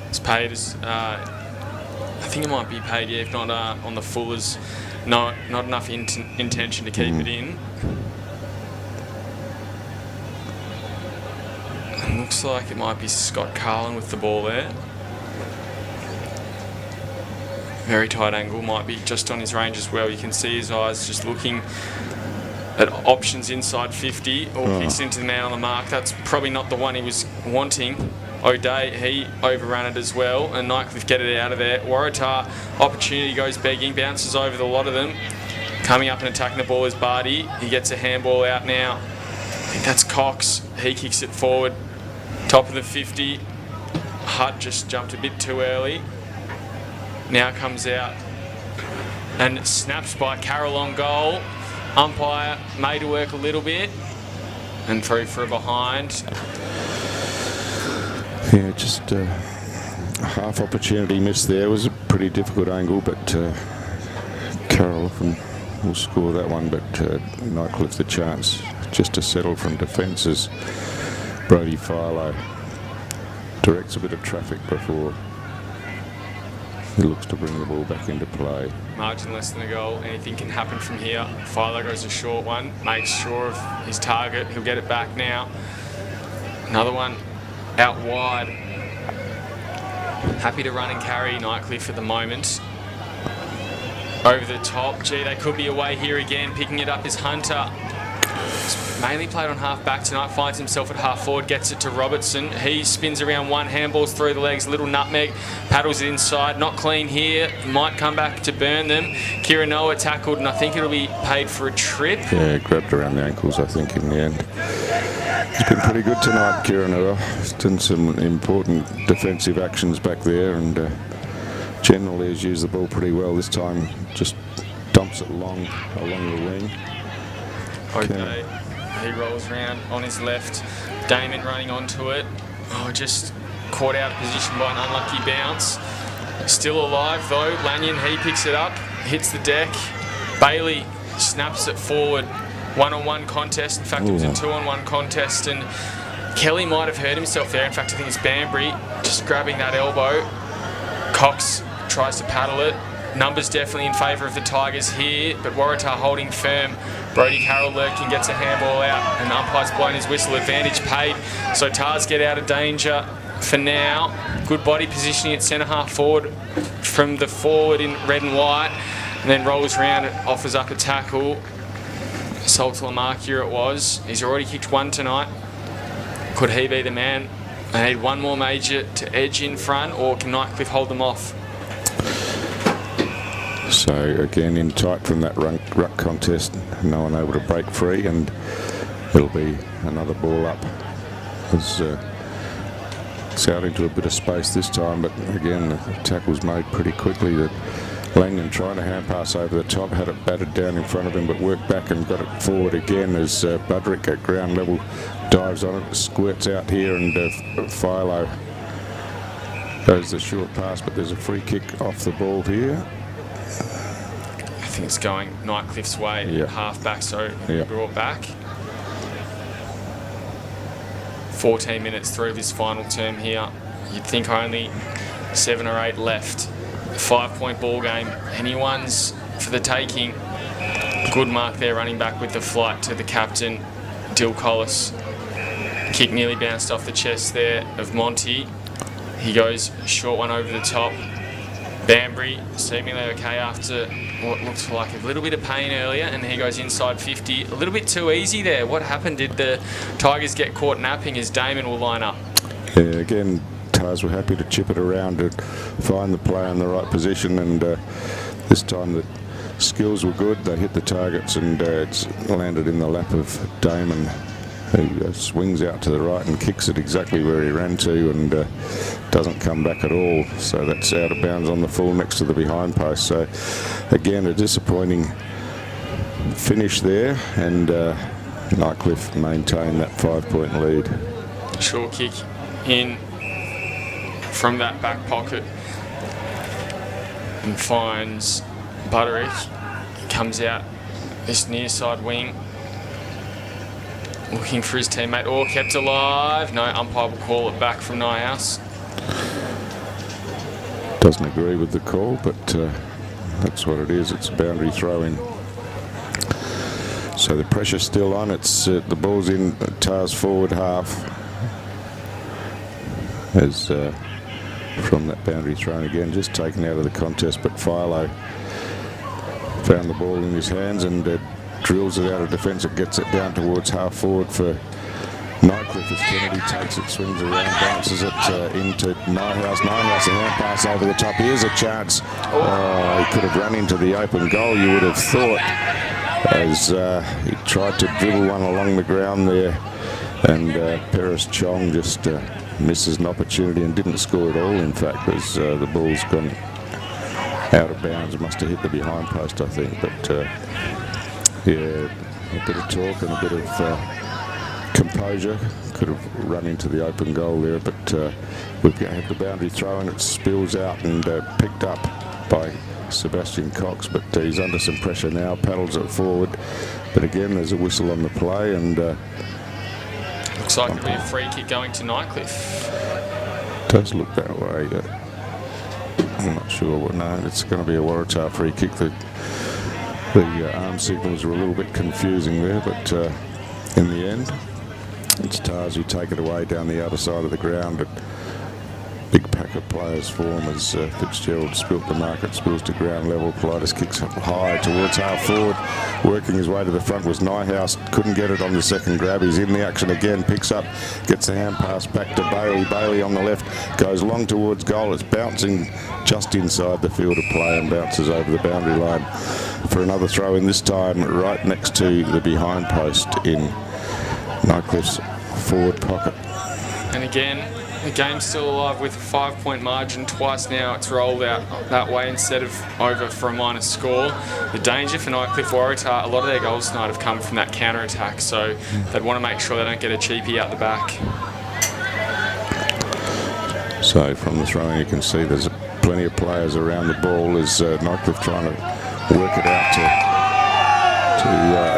It's paid as... I think it might be paid, yeah, if not on the full, as not enough intention to keep it in. And looks like it might be Scott Carlin with the ball there. Very tight angle, might be just on his range as well. You can see his eyes just looking at options inside 50, or kicks into the man on the mark. That's probably not the one he was wanting. O'Day, he overran it as well, and Nightcliff get it out of there. Waratah, opportunity goes begging, bounces over the lot of them. Coming up and attacking the ball is Barty. He gets a handball out now. I think that's Cox. He kicks it forward. Top of the 50. Hutt just jumped a bit too early. Now comes out and snaps by Carroll on goal. Umpire made it work a little bit and through for a behind. Yeah, just a half opportunity missed there. It was a pretty difficult angle, but Carroll often will score that one, but Nightcliff the chance just to settle from defence as Brodie Philo directs a bit of traffic before he looks to bring the ball back into play. Margin less than a goal. Anything can happen from here. Philo goes a short one, makes sure of his target. He'll get it back now. Another one out wide. Happy to run and carry Nightcliff at the moment. Over the top. Gee, they could be away here again. Picking it up is Hunter. He's mainly played on half back tonight. Finds himself at half forward. Gets it to Robertson. He spins around one. Handballs through the legs. Little nutmeg. Paddles it inside. Not clean here. Might come back to burn them. Kira Noah tackled, and I think it'll be paid for a trip. Yeah, grabbed around the ankles, I think, in the end. He's been pretty good tonight, Kira Noah. He's done some important defensive actions back there, and generally has used the ball pretty well. This time just dumps it along the wing. Okay, he rolls around on his left. Damon running onto it. Oh, just caught out of position by an unlucky bounce. Still alive though. Lanyon, he picks it up, hits the deck. Bailey snaps it forward. One-on-one contest. In fact, it was a two-on-one contest, and Kelly might have hurt himself there. In fact, I think it's Banbury just grabbing that elbow. Cox tries to paddle it. Numbers definitely in favour of the Tigers here, but Waratah holding firm. Brodie Carroll lurking, gets a handball out, and the umpire's blown his whistle. Advantage paid, so Tars get out of danger for now. Good body positioning at centre half forward from the forward in red and white, and then rolls around and offers up a tackle. Salter Lamarcure it was. He's already kicked one tonight. Could he be the man? They need one more major to edge in front, or can Nightcliff hold them off? So again, in tight from that ruck contest, no one able to break free, and it'll be another ball up. It's out into a bit of space this time, but again, the tackle's made pretty quickly. That Lanyon trying to hand pass over the top, had it battered down in front of him, but worked back and got it forward again as Budrick at ground level dives on it, squirts out here, and Philo goes the short pass, but there's a free kick off the ball here. I think it's going Nightcliff's way, Yeah. half back, so Yeah. brought back. 14 minutes through this final term here. You'd think only 7 or 8 left. 5-point ball game. Anyone's for the taking. Good mark there, running back with the flight to the captain, Dill Collis. Kick nearly bounced off the chest there of Monty. He goes short one over the top. Banbury seemingly okay after what looked like a little bit of pain earlier, and he goes inside 50. A little bit too easy there. What happened? Did the Tigers get caught napping as Damon will line up? Yeah, again, Tars were happy to chip it around to find the player in the right position, and this time the skills were good. They hit the targets, and it's landed in the lap of Damon, who swings out to the right and kicks it exactly where he ran to, and doesn't come back at all. So that's out of bounds on the full next to the behind post. So again, a disappointing finish there, and Nightcliff maintained that 5-point lead. Short kick in from that back pocket and finds Butterick. He comes out this near side wing, looking for his teammate. Or kept alive. No, umpire will call it back from Nyhouse. Doesn't agree with the call, but that's what it is. It's a boundary throw-in. So the pressure's still on. It's the ball's in Tars forward half as from that boundary throw again, just taken out of the contest. But Philo found the ball in his hands and drills it out of defence. It gets it down towards half forward for Nightcliff as Kennedy takes it, swings around, bounces it into Nyhouse. Nyhouse, a hand pass over the top. Here's a chance. He could have run into the open goal, you would have thought, as he tried to dribble one along the ground there, and Paris Chong just misses an opportunity and didn't score at all, in fact, as the ball's gone out of bounds. It must have hit the behind post, I think. But yeah, a bit of talk and a bit of composure. Could have run into the open goal there, but we've had the boundary throw and it spills out and picked up by Sebastian Cox, but he's under some pressure now, paddles it forward. But again, there's a whistle on the play, and looks like it'll be a free kick going to Nightcliff. Does look that way. I'm not sure what. No, it's going to be a Waratah free kick. The arm signals were a little bit confusing there, but in the end, it's Tars who take it away down the other side of the ground. And big pack of players form as Fitzgerald spilt the mark. It spills to ground level. Politis kicks up high towards half forward. Working his way to the front was Nyhouse. Couldn't get it on the second grab. He's in the action again. Picks up, gets the hand pass back to Bailey. Bailey on the left goes long towards goal. It's bouncing just inside the field of play and bounces over the boundary line for another throw in, this time right next to the behind post in Nightcliff's forward pocket. And again, the game's still alive with a 5-point margin. Twice now it's rolled out that way instead of over for a minus score. The danger for Nightcliff Waratah, a lot of their goals tonight have come from that counter-attack, so they'd want to make sure they don't get a cheapie out the back. So from the throwing you can see there's plenty of players around the ball as Nightcliff trying to work it out to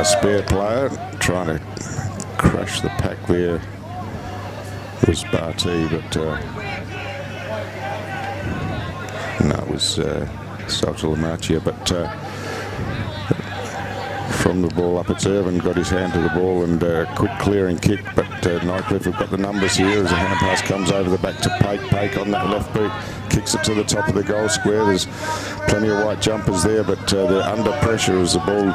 a spare player, trying to crash the pack there was Barty, but no, it was Saltalamaccia. But from the ball up, it's Irvin got his hand to the ball and quick clearing kick, but Nightcliff have got the numbers here as a hand pass comes over the back to Pake. Pake on that left boot kicks it to the top of the goal square. There's plenty of white jumpers there, but they're under pressure as the ball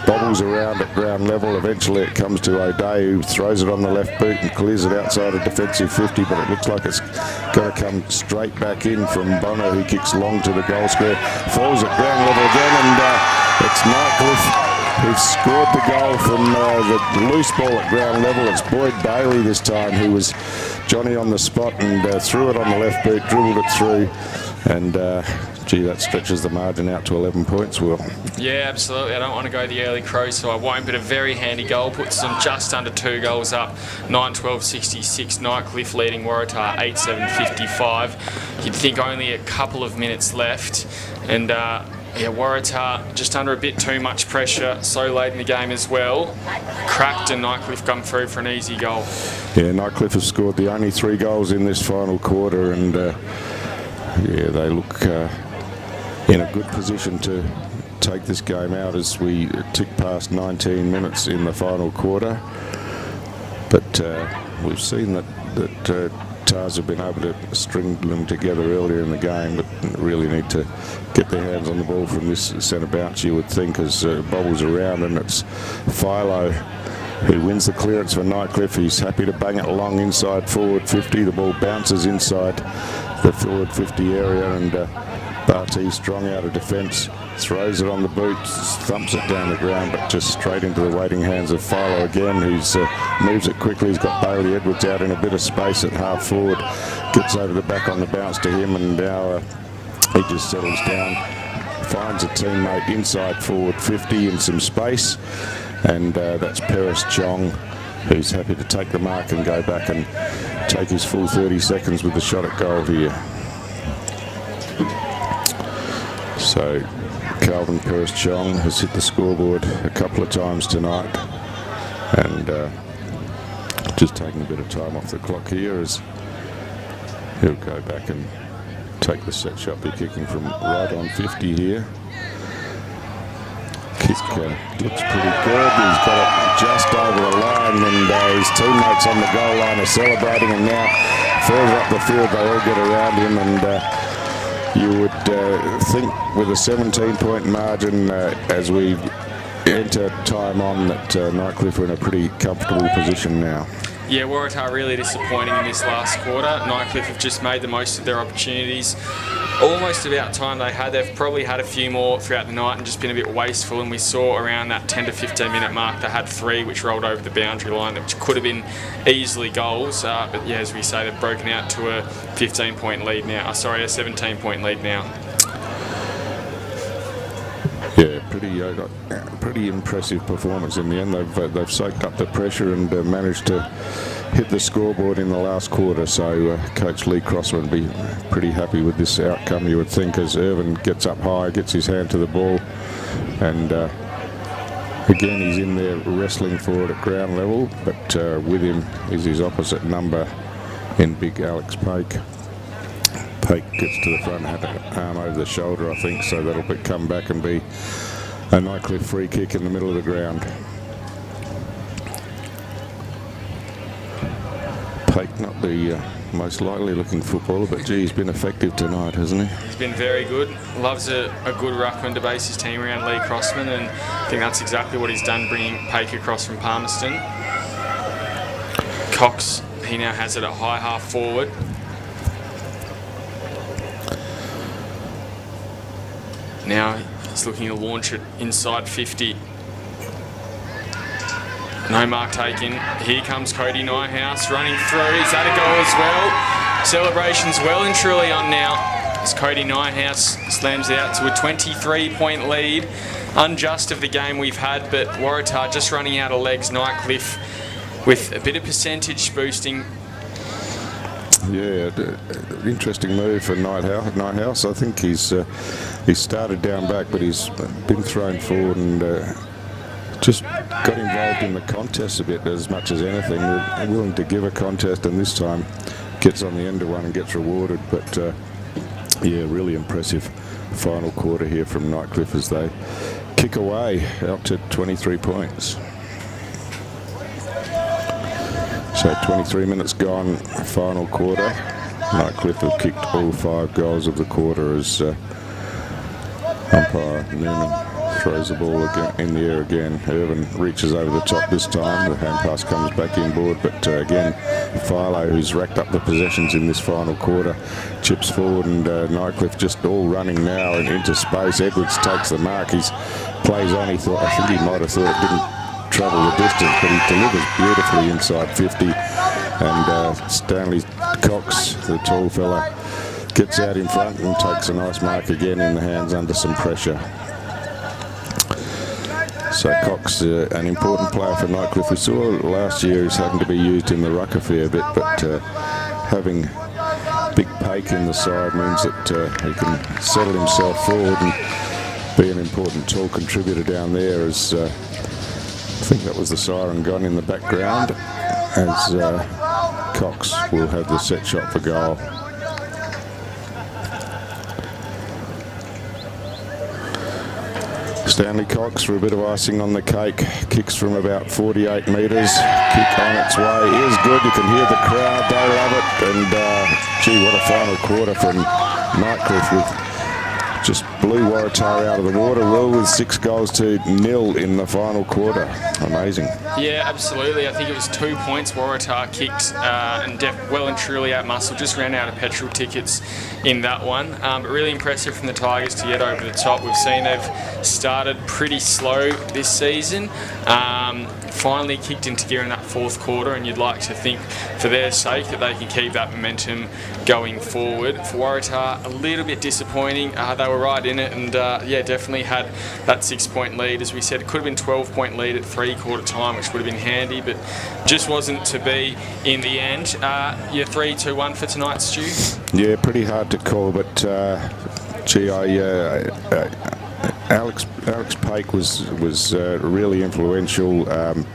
bobbles around at ground level. Eventually it comes to O'Day, who throws it on the left boot and clears it outside a defensive 50, but it looks like it's going to come straight back in from Bonner, who kicks long to the goal square. Falls at ground level again, and it's Nightcliff who's scored the goal from the loose ball at ground level. It's Boyd Bailey this time, who was Johnny on the spot and threw it on the left boot, dribbled it through, and gee, that stretches the margin out to 11 points, Will. Yeah, absolutely. I don't want to go the early crows, so I won't, but a very handy goal. Puts them just under 2 goals up. 9-12-66. Nightcliff leading Waratah 8-7-55. You'd think only a couple of minutes left, and Yeah, Waratah just under a bit too much pressure so late in the game as well. Cracked and Nightcliff come through for an easy goal. Yeah, Nightcliff have scored the only 3 goals in this final quarter, and yeah, they look in a good position to take this game out as we tick past 19 minutes in the final quarter. But we've seen that Tars have been able to string them together earlier in the game, but really need to get their hands on the ball from this centre bounce, you would think, as bobbles around, and it's Philo who wins the clearance for Nightcliff. He's happy to bang it along inside forward 50. The ball bounces inside the forward 50 area, and Barty, strong out of defence, throws it on the boot, thumps it down the ground, but just straight into the waiting hands of Philo again, who's moves it quickly. He's got Bailey Edwards out in a bit of space at half forward, gets over the back on the bounce to him, and now he just settles down, finds a teammate inside forward 50 in some space, and that's Paris Chong, who's happy to take the mark and go back and take his full 30 seconds with the shot at goal here. So Calvin Paris Chong has hit the scoreboard a couple of times tonight, and just taking a bit of time off the clock here as he'll go back and take the set shot, be kicking from right on 50 here. Kick looks pretty good. He's got it just over the line, and his teammates on the goal line are celebrating, and now further up the field they all get around him, and you would think with a 17-point margin as we enter time on that Nightcliff are in a pretty comfortable position now. Yeah, Waratah really disappointing in this last quarter. Nightcliff have just made the most of their opportunities. Almost about time they had. They've probably had a few more throughout the night and just been a bit wasteful, and we saw around that 10 to 15 minute mark they had 3 which rolled over the boundary line, which could have been easily goals, but yeah, as we say, they've broken out to a 15-point lead now. A 17-point lead now. Yeah, pretty impressive performance in the end. They've soaked up the pressure and managed to hit the scoreboard in the last quarter. So Coach Lee Crossman would be pretty happy with this outcome, you would think, as Irvin gets up high, gets his hand to the ball, and again he's in there wrestling for it at ground level, but with him is his opposite number in big Alex Pake. Pake gets to the front, had an arm over the shoulder, I think, so that'll come back and be a Nightcliff free kick in the middle of the ground. Pake, not the most likely looking footballer, but gee, he's been effective tonight, hasn't he? He's been very good. Loves a good ruckman to base his team around Lee Crossman, and I think that's exactly what he's done, bringing Pake across from Palmerston. Cox, he now has it at high half forward. Now he's looking to launch it inside 50. No mark taken. Here comes Cody Nyhouse running through. Is that a goal as well? Celebrations well and truly on now as Cody Nyhouse slams it out to a 23-point lead. Unjust of the game we've had, but Waratah just running out of legs. Nightcliff with a bit of percentage boosting. Yeah, interesting move for Nighthouse. I think he's started down back, but he's been thrown forward and just got involved in the contest a bit as much as anything. We're willing to give a contest, and this time gets on the end of one and gets rewarded. But yeah, really impressive final quarter here from Nightcliff as they kick away out to 23 points. So 23 minutes gone, final quarter. Nightcliff have kicked all 5 goals of the quarter as umpire Newman throws the ball again in the air again. Irvin reaches over the top this time. The hand pass comes back inboard, but again, Philo, who's racked up the possessions in this final quarter, chips forward, and Nightcliff just all running now and into space. Edwards takes the mark. He plays on. I think he might have thought it didn't travel the distance, but he delivers beautifully inside 50, and Stanley Cox, the tall fella, gets out in front and takes a nice mark again in the hands under some pressure. So Cox, an important player for Nightcliff. We saw last year he's having to be used in the ruck a fair bit, but having Big Pake in the side means that he can settle himself forward and be an important tall contributor down there, as I think that was the siren gone in the background, as Cox will have the set shot for goal. Stanley Cox for a bit of icing on the cake. Kicks from about 48 metres. Kick on its way is good. You can hear the crowd. They love it. And gee, what a final quarter from Nightcliff, with just blew Waratah out of the water, Will, with 6-0 in the final quarter. Amazing. Yeah, absolutely. I think it was 2 points Waratah kicked and well and truly outmuscled. Just ran out of petrol tickets in that one. But really impressive from the Tigers to get over the top. We've seen they've started pretty slow this season. Finally kicked into gear in that fourth quarter, and you'd like to think for their sake that they can keep that momentum going forward. For Waratah, a little bit disappointing. They were right in it, and yeah, definitely had that 6-point lead. As we said, it could have been 12-point lead at three-quarter time, which would have been handy, but just wasn't to be in the end. Yeah, 3-2-1 for tonight, Stu? Yeah, pretty hard to call, but gee, Alex Pake was really influential.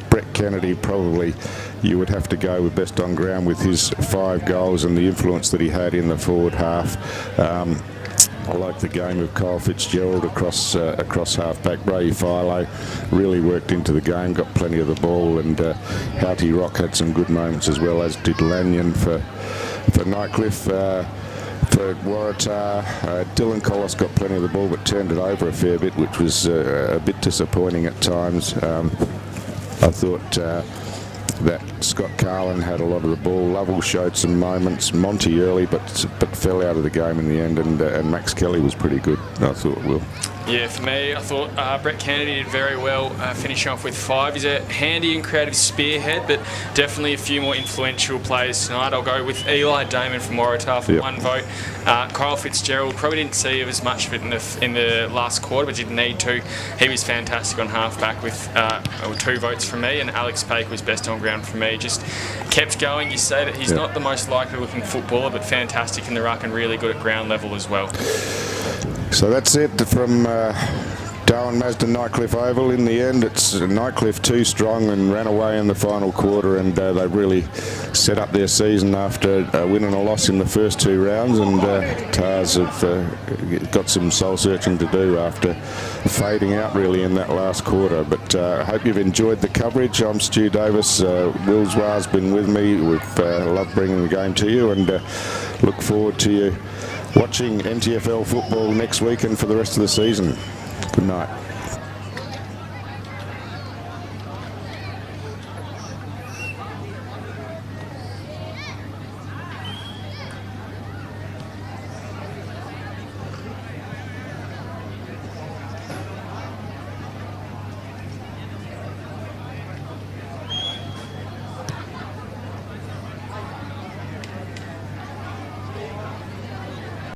Brett Kennedy, probably you would have to go with best on ground with his 5 goals and the influence that he had in the forward half. I like the game of Kyle Fitzgerald across half-back. Bray Philo really worked into the game, got plenty of the ball, and Houghty Rock had some good moments, as well as did Lanyon for Nightcliff. For Waratah, Dylan Collis got plenty of the ball but turned it over a fair bit, which was a bit disappointing at times. I thought that Scott Carlin had a lot of the ball. Lovell showed some moments. Monty early, but fell out of the game in the end, and Max Kelly was pretty good, I thought, Will. Yeah, for me, I thought Brett Kennedy did very well, finishing off with 5. He's a handy and creative spearhead, but definitely a few more influential players tonight. I'll go with Eli Damon from Waratah for 1 vote. Kyle Fitzgerald, probably didn't see as much of it in the last quarter, but didn't need to. He was fantastic on half-back with 2 votes from me, and Alex Pake was best on ground for me. Just kept going. You say that he's not the most likely-looking footballer, but fantastic in the ruck and really good at ground level as well. So that's it from Darwin Mazda Nightcliff Oval. In the end, it's Nightcliff too strong and ran away in the final quarter, and they really set up their season after winning a loss in the first 2 rounds, and Tars have got some soul searching to do after fading out really in that last quarter. But I hope you've enjoyed the coverage. I'm Stu Davis. Will Zwar's been with me. We've loved bringing the game to you, and look forward to you watching NTFL football next weekend for the rest of the season. Good night.